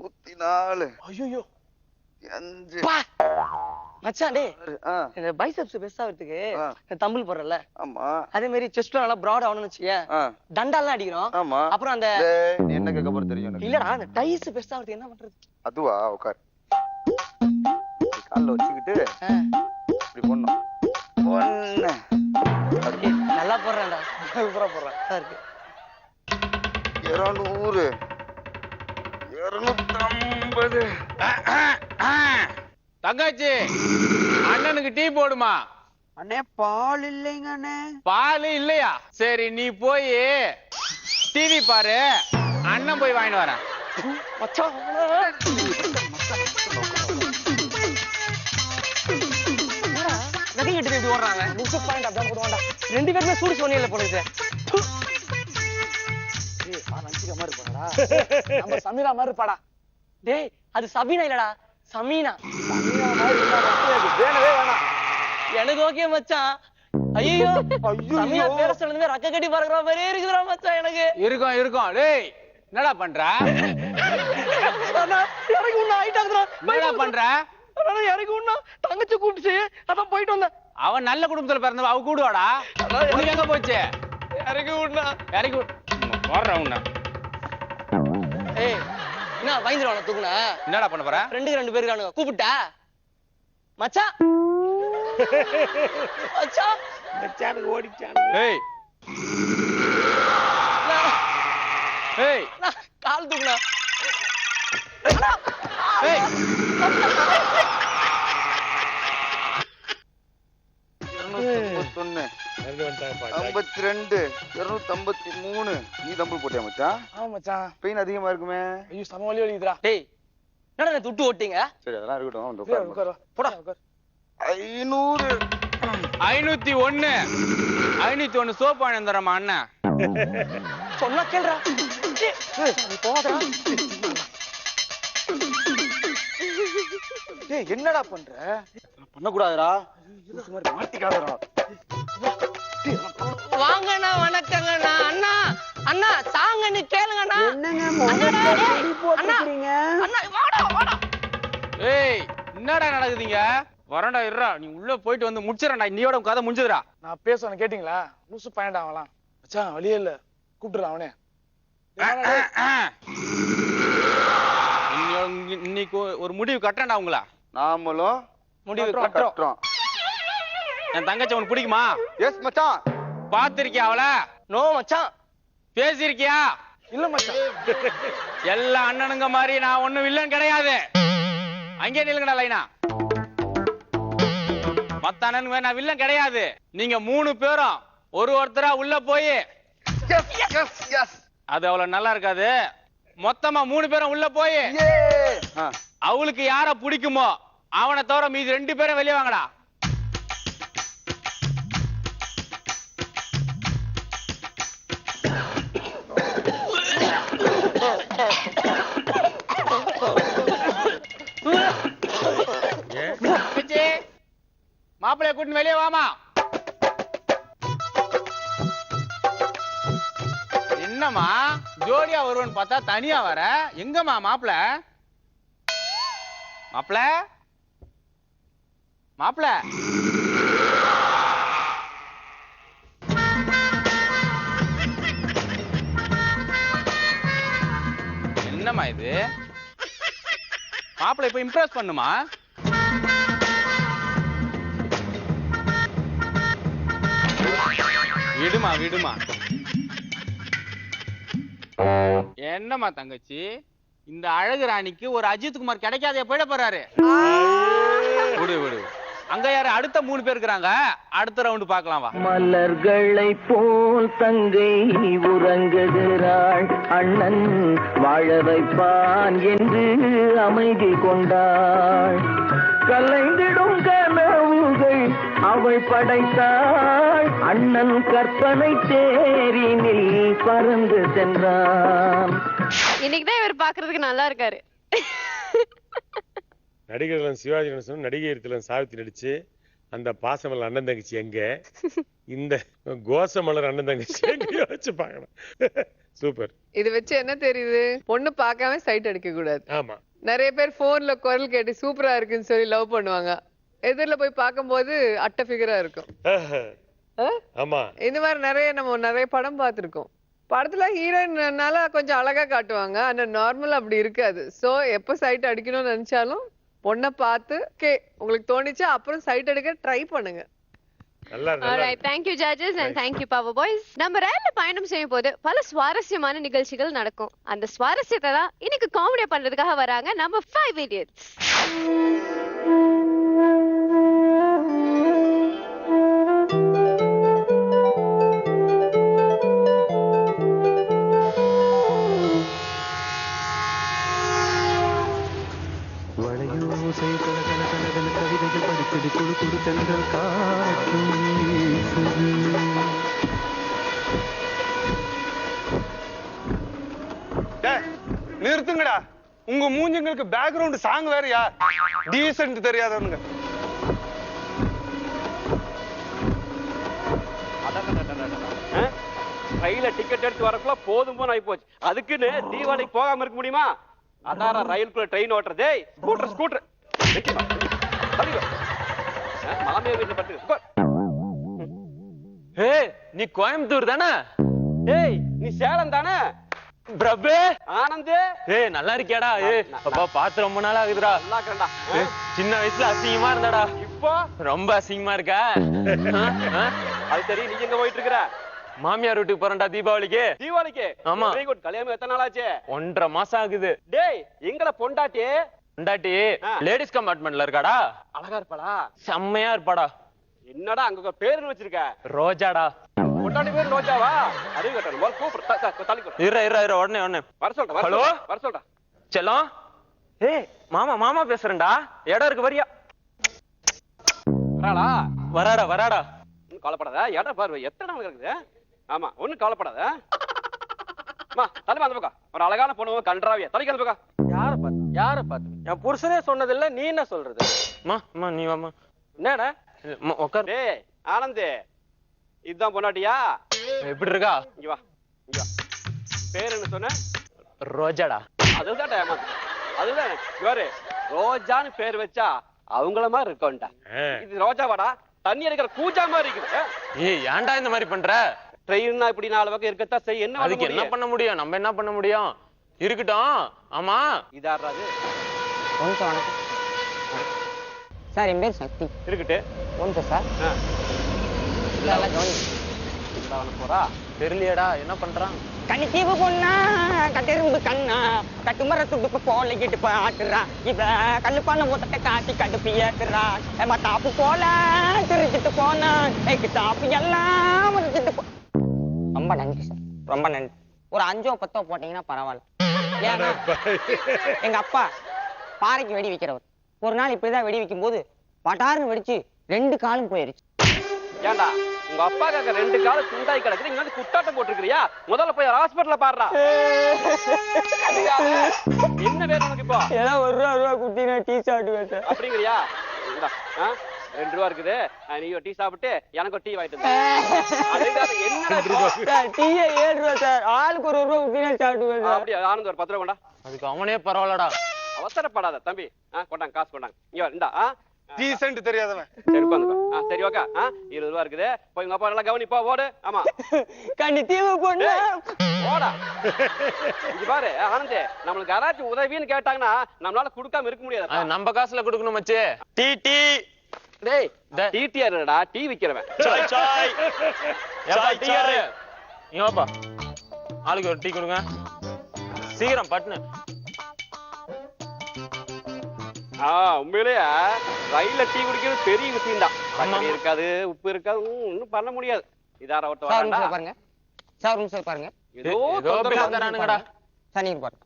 104. ஐயோ 5. மச்சான் டேய், இந்த பைசெப்ஸ் பெருசா வரதுக்கு தம்பிள் போறல. ஆமா. அதே மாதிரி செஸ்ட்ல நல்லா பிராட் ஆவணும்னு வெச்சியே. டண்டாலாம் அடிக்கிறோம். ஆமா. அப்புறம் அந்த நீ என்ன கேக்க போற தெரியும் எனக்கு. இல்லடா, அந்த டைஸ் பெருசா வரது என்ன பண்றது? அதுவா, உட்கார். கால்ல வச்சுக்கிட்டு இப்படி போடணும். 1 ஓகே, நல்லா போறேன்டா. சூப்பரா போறேன். இருக்கு. 200 250. தங்காச்சி, அண்ணனுக்கு டீ போடுமா? அண்ணே பால் இல்லைங்க அண்ணே. பால் இல்லையா? சரி நீ போய் டிவி பாரு, அண்ணன் போய் வாங்கிட்டு வரேன். எப்படி ஓடுறாங்க? 2 பேருமே சூடு சொன்னியல்ல போடுது. நம்ம சமீரா மாதிரி இருப்பாடா. டேய், அது சபீனா இல்லடா, சமீனா. வேணவே வேணாம். எனக்கு ஓகே மச்சான். ஐயோ சமீனா பேர சொன்னதுமே ரக்க கட்டி பறக்குற மாதிரியே இருக்குதுடா மச்சான் எனக்கு. இருக்கும். டேய் என்னடா பண்ற? இறங்கி உன்ன ஆயிட்டாங்கடா. என்னடா பண்ற? இறங்கி உன்ன தங்கச்சி கூப்பிட்டு அதான் போயிட்டு வந்தேன். அவன் நல்ல குடும்பத்துல பிறந்தவ, அவ கூடுவாடா. உனக்கு எங்க போச்சு? இறங்கி உன்ன போடுற உன்ன. ஏய் என்ன பயந்துருவான தூக்குனா? என்னடா பண்ண போற? ஃப்ரெண்டுக்கு 2 பேர் இருக்கானுங்க, கூப்பிட்டா மச்சான். மச்சான் மச்சானுக்கு ஓடிச்சானு. ஏய் ஏய் கால் தூக்குனா. ஏய் 251 52 253. நீ தம்பிள் போட்டியா மச்சான்? ஆமா மச்சான். பெயின் அதிகமா இருக்குமே. ஐயோ சம வலி வலிக்குதுடா. டேய் என்னடா துட்டு ஓட்டிங்க? சரி அதெல்லாம் இருக்கட்டும், வந்து உட்காரு. போடா உட்கார். 500 501 501 சோப்பு வாங்கி தரமா அண்ணன். சொன்னா கேள்றா. போடா. டேய் என்னடா பண்ற? பண்ணக்கூடாதுடா. மாட்டிக்காதடா. வாங்கண்ணா வணக்கங்கண்ணா. அண்ணா அண்ணா தாங்கன்னு கேளுங்கண்ணா. என்னங்க முகத்தை சுடி போட்டுக்கிறீங்க? அண்ணா வாடா வாடா. ஏய் என்னடா நடக்குதுங்க? வரண்டா இருடா, நீ உள்ள போயிட்டு வந்து முடிச்சிடறா. இன்னையோட கதை முடிஞ்சதுடா. நான் பேசுவேன் கேட்டீங்களா? லூசு பையன்டா அவன்லாம். மச்சான் வழியே இல்ல, கூப்பிட்டுறான் அவனே. இன்னைக்கு ஒரு முடிவு கட்டுறேன்டா உங்கள. நாமளும் முடிவு கட்டுறோம். என் தங்கச்சி உனக்கு பிடிக்குமா? எஸ் மச்சான். பாத்திருக்கியா அவள? நோ மச்சான். பேசிருக்கியா? இல்ல மச்சான். எல்லா அண்ணனுங்க மாதிரி நான் ஒண்ணும் வில்லன் கிடையாது. அங்கே நில்லுங்கடா லைனா. மத்த அண்ணனுங்க நான் வில்லன் கிடையாது. நீங்க 3 பேரும் ஒருத்தரா உள்ள போய் அது அவ்வளவு நல்லா இருக்காது. மொத்தமா 3 பேரும் உள்ள போய் அவளுக்கு யார பிடிக்குமோ அவனை தவிர மீதி 2 பேரும் வெளியே வாங்கடா. மாப்பிள்ளைய கூட்டின்னு வெளியே வாமா. என்னம்மா ஜோடியா வருவன்னு பார்த்தா தனியா வர? எங்கம்மா மாப்பிள்ள? மாப்பிள்ள மாப்பிள்ள என்னம்மா இது? மாப்பிள்ள இப்ப இம்ப்ரெஸ் பண்ணுமா? விடுமா விடுமா. என்னம்மா தங்கச்சி, இந்த அழகு ராணிக்கு ஒரு அஜித் குமார் கிடைக்காதே போயிட போறாரு. விடு விடு. அங்க யாரு அடுத்த 3 பேர் இருக்கிறாங்க. அடுத்த ரவுண்டு பார்க்கலாம் வா. மலர்களை போல் தங்கை உறங்குகிறாள், அண்ணன் வாழ வைப்பான் என்று அமைதி கொண்டாள். கலைந்திடும் கனவுகள் அவள் படைத்தாள், அண்ணன் கற்பனை தேரினில் பறந்து சென்றான். இன்னைக்குதான் இவர் பாக்குறதுக்கு நல்லா இருக்காரு. நடிகர்கள் சிவாஜி கணேசன், நடிகை சாவித்திரி நடிச்சு அந்த பாசமலர் அண்ணன் தங்கச்சி எங்க, இந்த கோசமலர் அண்ணன் தங்கச்சி எங்க வச்சு பார்க்கணும். சூப்பர். இது வச்சு என்ன தெரியுது? பொண்ணு பார்க்காம சைட் அடிக்க கூடாது. ஆமா. நிறைய பேர் போன்ல குரல் கேட்டு சூப்பரா இருக்குன்னு சொல்லி லவ் பண்ணுவாங்க. எதிரில போய் பார்க்கும்போது அட்டை ஃபிகரா இருக்கும். ஆமா. இந்த மாதிரி நிறைய படம் பார்த்திருக்கோம். படத்துல ஹீரோயின்னால கொஞ்சம் அழகா காட்டுவாங்க, ஆனா நார்மல் அப்படி இருக்காது. சோ எப்ப சைட் அடிக்கணும்னு நினைச்சாலும் பொண்ணை பார்த்து உங்களுக்கு தோணிச்சா அப்புறம் சைட் அடிக்க ட்ரை பண்ணுங்க. Alright, thank you judges and thank you Power Boys. நம்ம ரயில்ல பயணம் செய்யும் போது பல சுவாரஸ்யமான நிகழ்ச்சிகள் நடக்கும். அந்த சுவாரஸ்யத்தை தான் இன்னைக்கு காமெடியா பண்றதுக்காக வராங்க நம்ம 5 idiots. வளையோசை கலகலகலகல கவிதைகள் படித்தது குழு குழு தென்றல் காற்றும் வீசுது. நிறுத்துங்கடா. உங்க மூஞ்சிங்களுக்கு பேக்ரவுண்ட் சாங் வேறயா? டீசன்ட் தெரியாதவனுங்க. ரயில டிக்கெட் எடுத்து வரக்குள்ள போதும் போன ஆகி போச்சு. அதுக்குன்னு தீபாவளிக்கு போகாம இருக்க முடியுமா? அதார ரயிலுக்குள்ள ட்ரெயின் ஓட்டுறதே. ஸ்கூட்டர் மாமியா வீட்டுல பட்டு. நீ கோயம்புத்தூர் தானே? ஏய் நீ சேலம் தானே? பிரபு ஆனந்த். நல்லா இருக்கியாடா? அப்பா பாத்து ரொம்ப நாள் ஆகுதுடா. நல்லா இருக்கேன்டா. சின்ன வயசுல அசிங்கமா இருந்தாடா, இப்போ ரொம்ப அசிங்கமா இருக்கா? அது சரி, நீ எங்க போயிட்டு இருக்கிற? மாமியார் வீட்டுக்கு போறேன்டா தீபாவளிக்கு. தீபாவளிக்கு? ஆமா. Very good. கல்யாணம் எத்தனை நாள் ஆச்சு? 1.5 மாசம் ஆகுது. டேய் எங்கட பொண்டாட்டி? பொண்டாட்டி லேடிஸ் கம்பார்ட்மெண்ட்ல இருக்காடா. அழகா இருப்பாடா? செம்மையா இருப்பாடா. என்னடா அங்க பேரு வச்சிருக்க? ரோஜாடா. பொண்டாட்டி பேரு ரோஜாவா? அறிவு கட்டணும். கூப்பிடு. இரு உடனே வர சொல்றேன். ஹலோ வர சொல்றேன். செல்லம். மாமா பேசுறேன்டா. இடம் இருக்கு வரியா? வராளா? வராடா வராடா. ஒன்னும் கவலைப்படாத. ஏடா பாரு எத்தனை நாள் இருக்குது. ஆமா ஒன்னும் கவலைப்படாத. அம்மா தலைமை அந்த பக்கம் ஒரு அழகான பொண்ணு கன்றாவிய தலைக்கு அந்த பக்கம். யார பாத்து என் புருஷனே சொன்னதில்ல, நீ என்ன சொல்றது? நீ வாமா. என்னடா உட்கார். டேய் ஆனந்த், இதுதான் பொண்டாட்டியா? எப்படி இருக்கா? இங்க வா இங்க வா. பேர் என்ன சொன்ன? ரோஜாடா. அதுதான் அதுதான் இவரு ரோஜான்னு பேர் வச்சா அவங்கள மாதிரி இருக்கோண்டா. இது ரோஜாவாடா, தண்ணி அடிக்கிற கூஜா மாதிரி இருக்குது. ஏய் ஏன்டா இந்த மாதிரி பண்ற? ட்ரெயின்னா இப்படி 4 பக்கம் இருக்கத்தான் செய். என்ன அதுக்கு என்ன பண்ண முடியும்? நம்ம என்ன பண்ண முடியும்? இருக்கட்டும். ஆமா இதாடுறாது. சார் என் பேர் சக்தி. இருக்கட்டு ஒன்று சார். போறா தெரியலையடா, என்ன பண்றான்? கனித்தீவு பொண்ணா கட்டெரும்பு கண்ணா கட்டுமர துடுப்பு போல இட்டு பாட்டுறா இவ கல்லுப்பான மூத்தத்தை காட்டி கடுப்பு ஏத்துறா ஏமா தாப்பு போல திருச்சிட்டு போனா ஏக்கு தாப்பு எல்லாம் முடிச்சிட்டு போ. ரொம்ப நன்றி சார், ரொம்ப நன்றி. ஒரு 5ஓ 10ஓ போட்டீங்கன்னா பரவாயில்ல. ஏன்னா எங்க அப்பா பாறைக்கு வெடி வைக்கிறவர். ஒரு நாள் இப்படிதான் வெடி வைக்கும் போது பட்டாருன்னு வெடிச்சு 2 காலும் போயிருச்சு. ஏண்டா உங்க அப்பா காக்க 2 காலம் துண்டாய் கிடக்குது, இங்க வந்து குட்டாட்டம் போட்டுருக்கியா? முதல்ல போய் ஹாஸ்பிடல்ல பாடுறா. என்ன வேணும் உனக்கு இப்போ? ஏதோ ₹1 ரூபா குட்டினா டீ சாப்பிடுவேன் சார். அப்படிங்கிறியா? இந்தா 2 ரூபா இருக்குது, நீ டீ சாப்பிட்டு எனக்கு டீ வாங்கிட்டு வந்து. என்னடா டீயே 7 ரூபா சார், ஆளுக்கு ₹1 ரூபா குட்டினா சாப்பிடுவேன் சார். அப்படியே ஆனந்த் ஒரு 10 ரூபா கொண்டா. அதுக்கு அவனே பரவாயில்லடா. அவசரப்படாத தம்பி. கொண்டாங்க காசு கொண்டாங்க. இங்க வா இந்தா. டீசன்ட் தெரியாதவன். சரி உட்காந்துக்கோ. சரி ஓகே. 20 ரூபா இருக்குது, போய் உங்க அப்பா நல்லா கவனிப்பா. ஓடு. ஆமா கண்டித்தீவு பொண்ணு ஓடா. இது பாரு ஆனந்தே, நம்மளுக்கு யாராச்சும் உதவின்னு கேட்டாங்கன்னா நம்மளால கொடுக்காம இருக்க முடியாது. நம்ம காசுல கொடுக்கணும் மச்சே. Tea tea. டேய் டிடிஆர்டா, டீ விக்கிறவன். சாய் சாய். ஏப்பா டிஆர் நீ வாப்பா. ஆளுக்கு ஒரு டீ கொடுங்க சீக்கிரம் பட்னு. உண்மையிலேயே ரயில்ல டீ குடிக்கிறது பெரிய விஷயம் தான். தண்ணி இருக்காது, உப்பு இருக்காது, ஒன்னும் பண்ண முடியாது. இதார ஓட்ட வரண்டா பாருங்க சார். சார் பாருங்க ஏதோ தொந்தரவுங்கறானுங்கடா. சனி பாருங்க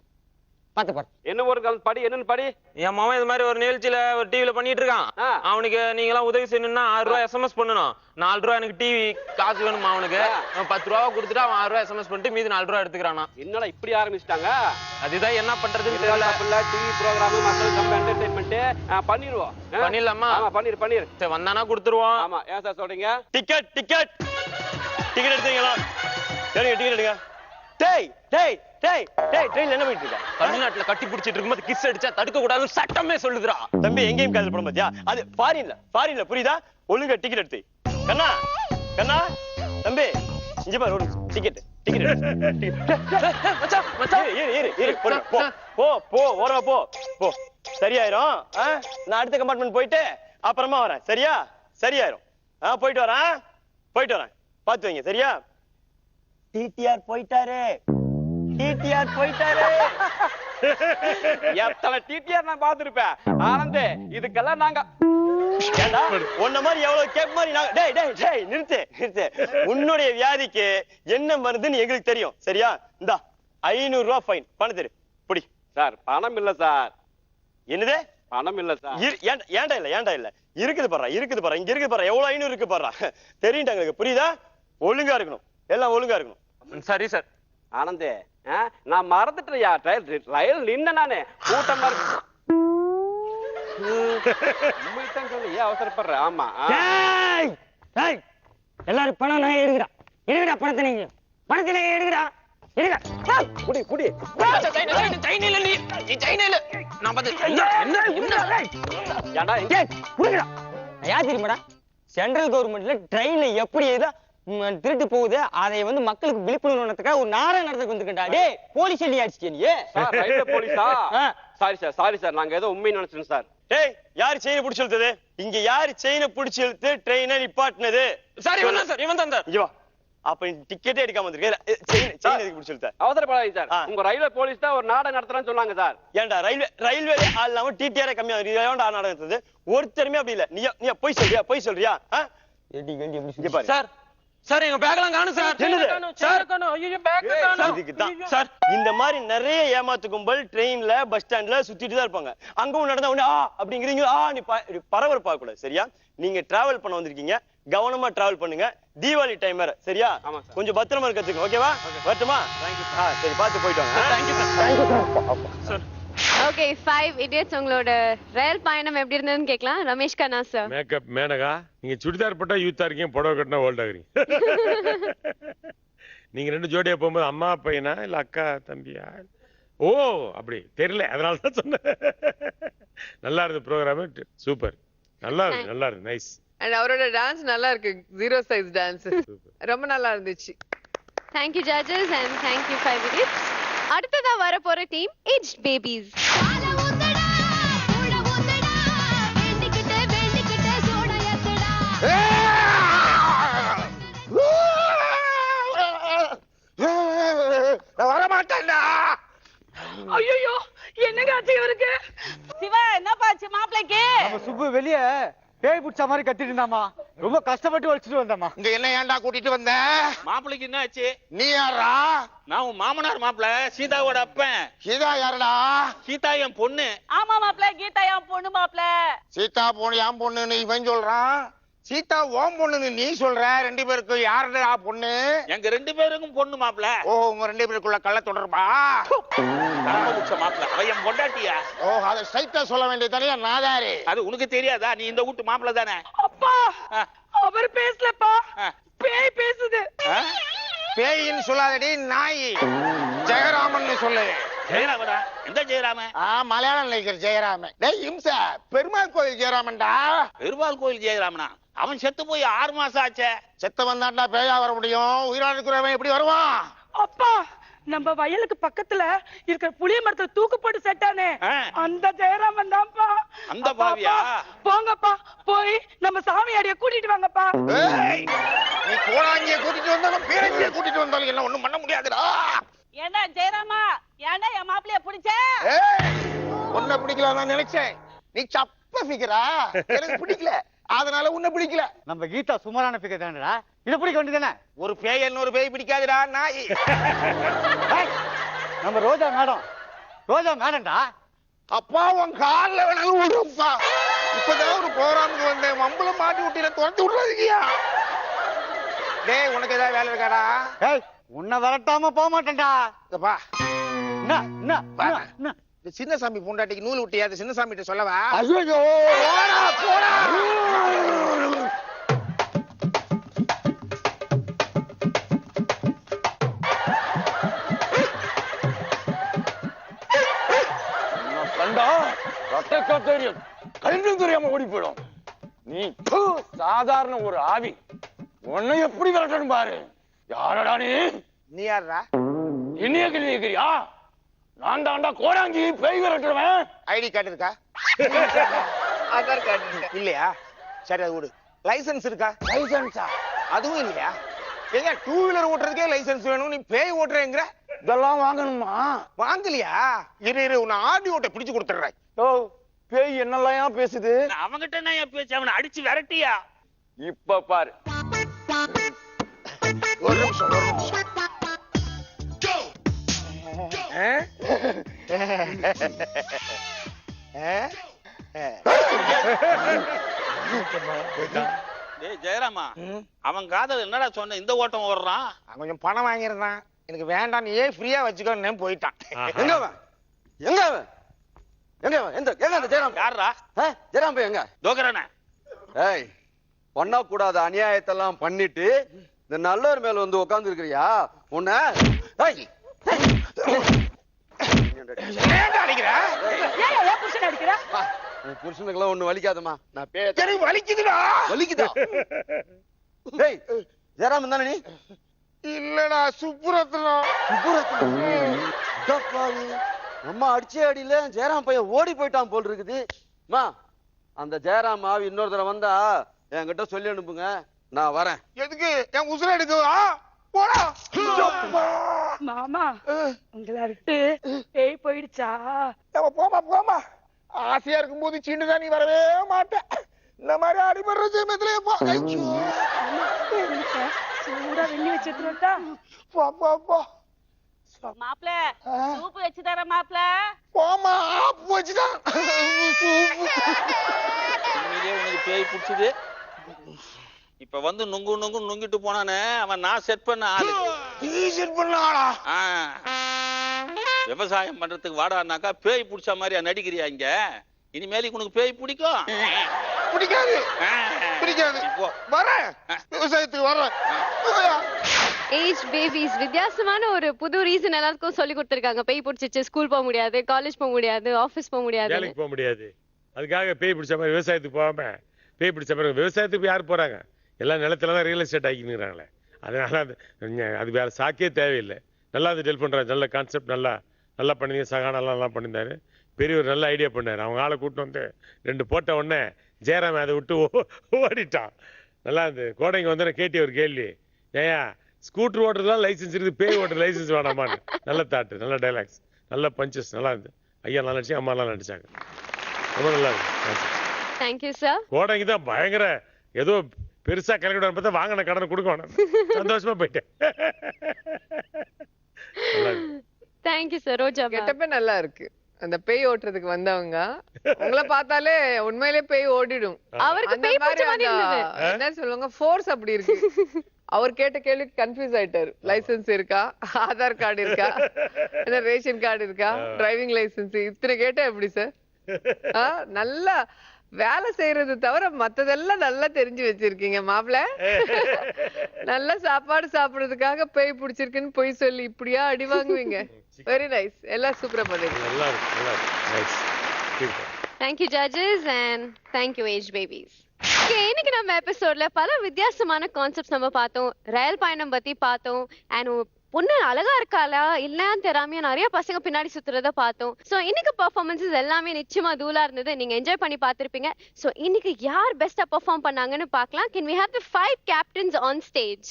பாத்து பாரு. என்ன ஒரு கால் படி, என்னன்னு படி. என் மாமா இது மாதிரி ஒரு நிகழ்ச்சியில ஒரு டிவில பண்ணிட்டு இருக்கான். அவனுக்கு நீங்க எல்லாம் உதவி செய்யணும்னா 6 ரூபாய் SMS பண்ணணும். 4 ரூபாய் எனக்கு டிவி காசு வேணுமா அவனுக்கு. 10 ரூபா கொடுத்துட்டு அவன் 6 ரூபாய் SMS பண்ணிட்டு மீதி 4 ரூபாய் எடுத்துக்கிறானா. என்னடா இப்படி ஆரம்பிச்சிட்டாங்க? அதுதான் என்ன பண்றதுன்னு தெரியல. டிவி ப்ரோகிராம் மக்கள் நம்ம என்டர்டெயின்மென்ட் பண்ணிடுவோம். பண்ணிடலாமா? ஆமா பண்ணிரு. சரி வந்தானா கொடுத்துருவோம். ஆமா ஏன் சார் சொல்றீங்க? டிக்கெட் டிக்கெட் டிக்கெட் எடுத்தீங்களா? சரிங்க டிக்கெட் எடுங்க. டேய் டேய் டேய் டேய் ட்ரெயின்ல என்ன பண்ணிட்டு இருக்க? தமிழ்நாட்டுல கட்டி பிடிச்சிட்டு இருக்கும்போது கிஸ் அடிச்சா தடுக்க கூடாதுன்னு சட்டமே சொல்லுதுடா. தம்பி எங்கேயும் காதல் படம் பாத்தியா? அது ஃபாரின்ல புரியுதா? ஒழுங்கா டிக்கெட் எடுத்து. கண்ணா கண்ணா தம்பி இங்க பாரு ஒரு டிக்கெட் மச்சான் மச்சான் ஏறு போ ஓரமா போ. சரியாயிரும். நான் அடுத்த கம்பார்ட்மெண்ட் போயிட்டு அப்புறமா வரேன். சரியாயிரும். போயிட்டு வரேன். பாத்து வைங்க. சரியா? டிடிஆர் போயிட்டாரு. எத்தனை டிடிஆர் நான் பாத்துருப்பேன். ஆனந்தே இதுக்கெல்லாம் நாங்க ஏண்டா உன்ன மாதிரி எவ்வளவு கேப் மாதிரி நாங்க டேய் நிறுத்து. உன்னுடைய வியாதிக்கு என்ன மருந்துன்னு எங்களுக்கு தெரியும். சரியா? இந்தா 500 ரூபாய் ஃபைன். பணம் தரு. புடி. சார் பணம் இல்ல சார். என்னது? பணம் இல்ல சார். ஏன்டா இல்ல இருக்குது பாரு. இங்க இருக்குது பாரு. எவ்வளவு 500 இருக்கு பாரு. தெரியும்டா எங்களுக்கு. புரியுதா? ஒழுங்கா இருக்கணும். எல்லாம் ஒழுங்கா இருக்கணும். சரி சார். ஆனந்தே நான் மறந்துட்டேயா. ரயில் நின்ன நானே கூட்டம் சொல்லி அவசரப்படுற. ஆமா எல்லாரும் பணம் நான் எடுக்கிறா பணத்தை நீங்க எடுக்கிறா. குடி சென்ட்ரல் கவர்மெண்ட்ல ட்ரெயின்ல எப்படி திருட்டு போகுது அதை மக்களுக்கு விழிப்புணர்வு ஒரு நாடகம் நடத்துக்கு வந்திருக்கா. டேய் போலீஸ் சொல்லி அடிச்சிட்டியே. போலீஸா? சாரி சார் நாங்க ஏதோ உண்மை நினைச்சோம் சார். டேய் யாரு செயினை பிடிச்சு இழுத்தது? இங்க யாரு செயினை பிடிச்சு இழுத்து ட்ரெயினை நிப்பாட்டினது? சார் இவன் தான் இங்க வா. அப்ப டிக்கெட்டே எடுக்காம வந்திருக்கேன். செயின் எதுக்கு பிடிச்சு இழுத்த? அவசரப்படாதீங்க சார். உங்க ரயில்வே போலீஸ் தான் ஒரு நாடகம் நடத்துறான்னு சொன்னாங்க சார். ஏன்டா ரயில்வே ஆள் இல்லாம டிடிஆர் கம்மியா நாடகம் நடத்துறது? ஒருத்தருமே அப்படி இல்ல. நீ போய் சொல்றியா? சார் சார் எங்க பேக்லாம் காணும் சார். இதுக்கு தான் சார் இந்த மாதிரி நிறைய ஏமாத்து கும்பல் ட்ரெயின்ல பஸ் ஸ்டாண்ட்ல சுத்திட்டு தான் இருப்பாங்க. அங்கவும் நடந்தா உடனே அப்படிங்கிறீங்க நீ பரபரப்பா கூடாது சரியா? நீங்க டிராவல் பண்ண வந்திருக்கீங்க, கவனமா டிராவல் பண்ணுங்க. தீபாவளி டைம் வேற சரியா? கொஞ்சம் பத்திரமா இருக்கத்துக்கு ஓகேவா? வரட்டுமா? சரி பார்த்து போயிட்டு வாங்க. சார் ஓகே 5 idiots உங்களோட ரயில் பயணம் எப்படி இருந்ததுன்னு கேட்கலாம். ரமேஷ் கண்ணா சார். மேக்கப் மேனகா, நீங்க சுடிதார் போட்டா யூத்தா இருக்கீங்க, புடவை கட்டினா ஓல்ட் ஆகுறீங்க. நீங்க 2 ஜோடியா போகும்போது அம்மா பையனா இல்ல அக்கா தம்பியா? ஓ அப்படி தெரியல, அதனால தான் சொன்னேன். நல்லா இருந்து ப்ரோக்ராம், சூப்பர், நல்லா இருக்கு நைஸ். அண்ட் அவரோட டான்ஸ் நல்லா இருக்கு, 0 size டான்ஸ் ரொம்ப நல்லா இருந்துச்சு. Thank you judges and thank you 5 idiots. அடுத்ததா வர போற டீம் Aged Babies. வர மாட்டேன்டா. ஐயோ என்னங்க ஆச்சு இவருக்கு? சிவா என்னப்பா ஆச்சு மாப்பிளைக்கு? நம்ம சுப்பு வெளிய பேய் புடிச்ச மாதிரி கட்டிட்டு இருந்தாமா, ரொம்ப கஷ்டப்பட்டு வச்சிட்டு வந்தம்மா. இங்க என்ன ஏன்டா கூட்டிட்டு வந்த? மாப்பிளைக்கு என்ன ஆச்சு? நீ யாரா? நான் உன் மாமனார் மாப்பிள, சீதாவோட அப்பன். சீதா யாருடா? சீதா என் பொண்ணு. ஆமா மாப்பிள, கீதா என் பொண்ணு மாப்பிள. சீதா என் பொண்ணுன்னு இவன் சொல்றான், சீதா ஓம் பொண்ணுன்னு நீ சொல்ற. 2 பேருக்கு யாருடா பொண்ணு? எங்க 2 பேருக்கும் பொண்ணு மாப்பிள. ஓ உங்க 2 பேருக்குள்ள கள்ள தொடர்பா? மாப்பிள அவ என் பொண்டாட்டியா? ஓ அதை ஸ்ட்ரைட்டா சொல்ல வேண்டியதானே நாதாரு? அது உனக்கு தெரியாதா? நீ இந்த வீட்டு மாப்பிள தானே? அப்பா அவர் பேசலப்பா, பேய் பேசுது. பேயின்னு சொல்லாதடி நாய், ஜெயராமன் சொல்லு. ஜெயராமனா? எந்த ஜெயராமன்? மலையாளம் நினைக்கிற ஜெயராமன். டேய் இம்ச, பெருமாள் கோயில் ஜெயராமன்டா. பெருமாள் கோயில் ஜெயராமனா? அவன் செத்து போய் 6 மாசம் ஆச்சே. செத்து வந்தாண்டா பேயா வர முடியும், உயிரோட இருக்கிறவன் எப்படி வருவான்? அப்பா நம்ம வயலுக்கு பக்கத்துல இருக்கிற புளிய மரத்துல தூக்கு போட்டு செட்டானே, அந்த ஜெயராமன் தான்ப்பா. அந்த பாவியா? போங்கப்பா, போய் நம்ம சாமியாடிய கூட்டிட்டு வாங்கப்பா. நீ கோடாங்கிய கூட்டிட்டு வந்தாலும் பேரங்கிய கூட்டிட்டு வந்தாலும் என்ன ஒண்ணும் பண்ண முடியாதுடா. என்ன ஜெயராமா, ஏன்னா என் மாப்பிளைய பிடிச்ச? உன்னை பிடிக்கலாம்னு நினைச்சேன், நீ சப்ப ஃபிகரா, எனக்கு பிடிக்கல, அதனால உன்னை பிடிக்கல. நம்ம கீதா சுமாரான ஃபிகர் தானடா, இத பிடிக்க வேண்டியதானே? ஒரு பேய் இன்னொரு பேய் பிடிக்காதுடா நாய். நம்ம ரோஜா மேடம்டா. அப்பா உன் கால்ல வேணாலும் விடுப்பா. இப்பதான் ஒரு ப்ரோகிராமுக்கு வந்தேன், மம்பள மாட்டி விட்டு துரத்தி விடுறதுக்கியா? டேய் உனக்கு ஏதாவது வேலை இருக்காடா? ஏய் உன்னை வரட்டாம போக மாட்டேன்டா. சின்னசாமி பொண்டாட்டிக்கு நூல் விட்டியா? சின்னசாமி கிட்ட சொல்லவா? ஐயோ போடா. கண்டா ரத்த தெரியும், கல்லும் தெரியாம ஓடி போயிடும். நீ சாதாரண ஒரு ஆவி, உன்னை எப்படி விரட்டணும் பாரு. யாரடா நீ? நீ யாரா? என்னைய கேக்குறியா? நான் தாண்டா கோடாங்கி பேய் விரட்டுறவன். ஐடி கார்டு இருக்கா? ஆதார் கார்டு இல்லையா? சரி அது விடு. லைசன்ஸ் இருக்கா? லைசன்ஸா? அதுவும் இல்லையா? ஏங்க 2 வீலர் ஓட்டுறதுக்கே லைசன்ஸ் வேணும், நீ பேய் ஓட்டுறேங்கிற? இதெல்லாம் வாங்கணுமா? வாங்கலையா? இரு உன்னை ஆர்டி ஓட்ட பிடிச்சு கொடுத்துறேன். ஓ பேய் என்னெல்லாம் பேசுது? அவங்கிட்ட நான் பேச்சு, அவனை அடிச்சு விரட்டியா? இப்ப பாரு. ஒரு நிமிஷம். ஜெயராமா, அவன் காதல் என்னடா சொன்ன இந்த ஓட்டம் ஓடுறான்? கொஞ்சம் பணம் வாங்கிருந்தான், எனக்கு வேண்டாம் நீ ஃப்ரீயா வச்சுக்கோன்னு போயிட்டான். எங்க அவன்? அந்த ஜெயராம் யாரா? ஜெயராம் போய் எங்க? தோக்கறானே. ஏய் பண்ணக்கூடாத அநியாயத்தெல்லாம் பண்ணிட்டு இந்த நல்லவர் மேல வந்து உட்கார்ந்து இருக்கிறியா? உன்னை புருஷனுக்கெல்லாம் ஒண்ணு வலிக்காதமா. நான் வலிக்குதுடா. வலிக்குதா? டேய் ஜெயராம் தானே நீ? இல்லடா சுப்புரத்னம். நம்ம அடிச்சே அடியில ஜெயராம் பையன் ஓடி போயிட்டான் போல் இருக்குது. அந்த ஜெயராம் ஆவி இன்னொரு தடவை வந்தா என்கிட்ட சொல்லி அனுப்புங்க, நான் வரேன். எதுக்கு? என் உசுர எடுக்கவா? போடா. மாமா உங்களை விட்டு பேய் போயிடுச்சா? போமா. ஆசையா இருக்கும்போது சின்னதான் நீ வரவே மாட்டேன். இந்த மாதிரி அடிபடுற சமயத்துல சூடா வெள்ளி வச்சு எடுத்துட்டா போ போ போ மாப்ள சூப்பு வச்சு தர மாப்ள போமா ஆப்பு வச்சுதான் உண்மையிலேயே உனக்கு பேய் பிடிச்சது இப்ப வந்து நுங்கிட்டு போனானே அவன் நான் செட் பண்ண ஆளு. நீ செட் பண்ண ஆளா? விவசாயம் பண்றதுக்கு வாடானாக்கா பேய் பிடிச்ச மாதிரியா நடிக்கிறியா இங்க? இனிமேல் உனக்கு பேய் பிடிக்கும்? பிடிக்காது பிடிக்காது. வரேன் விவசாயத்துக்கு வரேன். ஏஜ் பேபிஸ் வித்தியாசமான ஒரு புது ரீசன் எல்லாருக்கும் சொல்லி கொடுத்திருக்காங்க. பேய் பிடிச்சிச்சு, ஸ்கூல் போக முடியாது, காலேஜ் போக முடியாது, ஆபீஸ் போக முடியாது, வேலைக்கு போக முடியாது. அதுக்காக பேய் பிடிச்ச மாதிரி விவசாயத்துக்கு போகாம பேய் பிடிச்ச மாதிரி விவசாயத்துக்கு யார் போறாங்க? எல்லாம் நிலத்துல தான் ரியல் எஸ்டேட் ஆகிக்கிறாங்களே. அதனால அது வேற சாக்கே தேவையில்லை. நல்லா அது டெல் பண்றாங்க. நல்ல கான்செப்ட் நல்லா பண்ணி சகானெல்லாம் நல்லா பண்ணியிருந்தாரு. பெரியவர் நல்ல ஐடியா பண்ணாரு. அவங்க ஆளை கூப்பிட்டு வந்து 2 போட்ட உடனே ஜெயராம் அதை விட்டு ஓடிட்டான். நல்லா இருந்து கோடைங்க வந்து கேட்டி ஒரு கேள்வி, ஏயா ஸ்கூட்டர் ஓட்டுறதுலாம் லைசன்ஸ் இருக்குது, பேய் ஓட்டுற லைசன்ஸ் வேணாமான்னு. நல்ல தாட்டு, நல்ல டைலாக்ஸ், நல்ல பஞ்சஸ், நல்லா இருந்து. ஐயா நல்லா நடிச்சு, அம்மா நல்லா நடிச்சாங்க. ரொம்ப நல்லா இருக்கு. Thank you sir. கோடைக்கு தான் பயங்கர ஏதோ பெருசா கிளம்பிட்டு பார்த்தா வாங்கின கடனை கொடுக்கணும். சந்தோஷமா போயிட்டேன். Thank you sir. ரோஜா கெட்டப்பே நல்லா இருக்கு. அந்த பேய் ஓட்டுறதுக்கு வந்தவங்க உங்களை பார்த்தாலே உண்மையிலே பேய் ஓடிடும். அவருக்கு அந்த பேய் பிடிச்ச மாதிரி இருந்தது. என்ன சொல்லுவாங்க, ஃபோர்ஸ் அப்படி இருக்கு. அவர் கேட்ட கேள்விக்கு கன்ஃபியூஸ் ஆயிட்டாரு. லைசென்ஸ் இருக்கா, ஆதார் கார்டு இருக்கா, ரேஷன் கார்டு இருக்கா, டிரைவிங் லைசென்ஸ், இத்தனை கேட்டா எப்படி சார்? நல்லா வேலை செய்யறது தவிர மத்ததெல்லாம் நல்லா தெரிஞ்சு வச்சிருக்கீங்க மாப்ள. நல்ல சாப்பாடு சாப்பிடுறதுக்காக பேய் பிடிச்சிருக்குன்னு போய் சொல்லி இப்படியா அடி வாங்குவீங்க? Very nice. எல்லாம் சூப்பரா பண்ணிருக்கீங்க. நல்லா இருக்கு, நல்லா இருக்கு. Nice. Thank you judges and thank you age babies. இன்னைக்கு நம்ம எபிசோட்ல பல வித்தியாசமான கான்செப்ட்ஸ் நம்ம பார்த்தோம். ரயில் பயணம் பத்தி பார்த்தோம். அண்ட் பொண்ணு அழகா இருக்காளா இல்லன்னு தெரியாம நிறைய பசங்க பின்னாடி சுத்துறத பார்த்தோம். சோ இன்னைக்கு பெர்ஃபார்மன்ஸஸ் எல்லாமே நிச்சயமா தூளா இருந்தது. நீங்க என்ஜாய் பண்ணி பார்த்திருப்பீங்க. சோ இன்னைக்கு யார் பெஸ்டா பெர்ஃபார்ம் பண்ணாங்கன்னு பார்க்கலாம். Can we have the 5 captains on stage?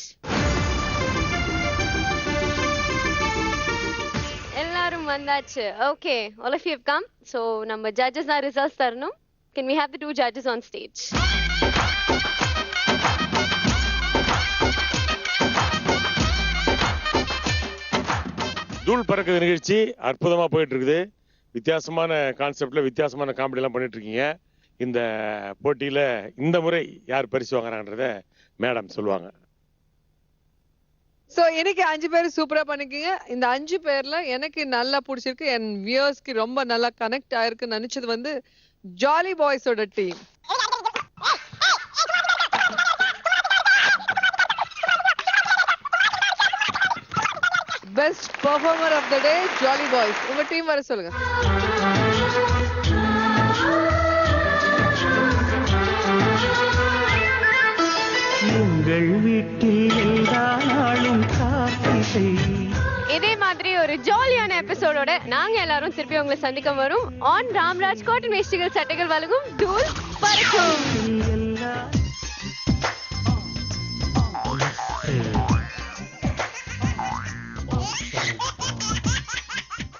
எல்லாரும் வந்தாச்சு. Okay, all of you have come. So நம்ம judges தான் ரிசல்ட்ஸ் தரணும். Can we have the 2 judges on stage? தூள் பறக்குது நிகழ்ச்சி அற்புதமா போயிட்டு இருக்குது. வித்தியாசமான கான்செப்ட்ல வித்தியாசமான காமெடி எல்லாம் பண்ணிட்டு இருக்கீங்க. இந்த போட்டியில இந்த முறை யார் பரிசு வாங்குறாங்கன்றத மேடம் சொல்லுவாங்க. சோ இன்னைக்கு 5 பேர் சூப்பரா பண்ணிருக்கீங்க. இந்த 5 பேர்ல எனக்கு நல்லா பிடிச்சிருக்கு, என் வியூவர்ஸ்க்கு ரொம்ப நல்லா கனெக்ட் ஆயிருக்கு நினைச்சது வந்து ஜாலி பாய்ஸோட team. Best performer of the day Jolly Boys. உங்க டீம் வர சொல்லுங்க. எங்கள் வீட்டில் எல்லா நாளும் காத்திரை. இதே மாதிரி ஒரு ஜாலியான எபிசோடோட நாங்க எல்லாரும் திருப்பி உங்களை சந்திக்க வரும் ஆன் ராம்ராஜ் காட்டன் வேஷ்டிகள் சட்டைகள் வழங்கும் தூள் பறக்கும்.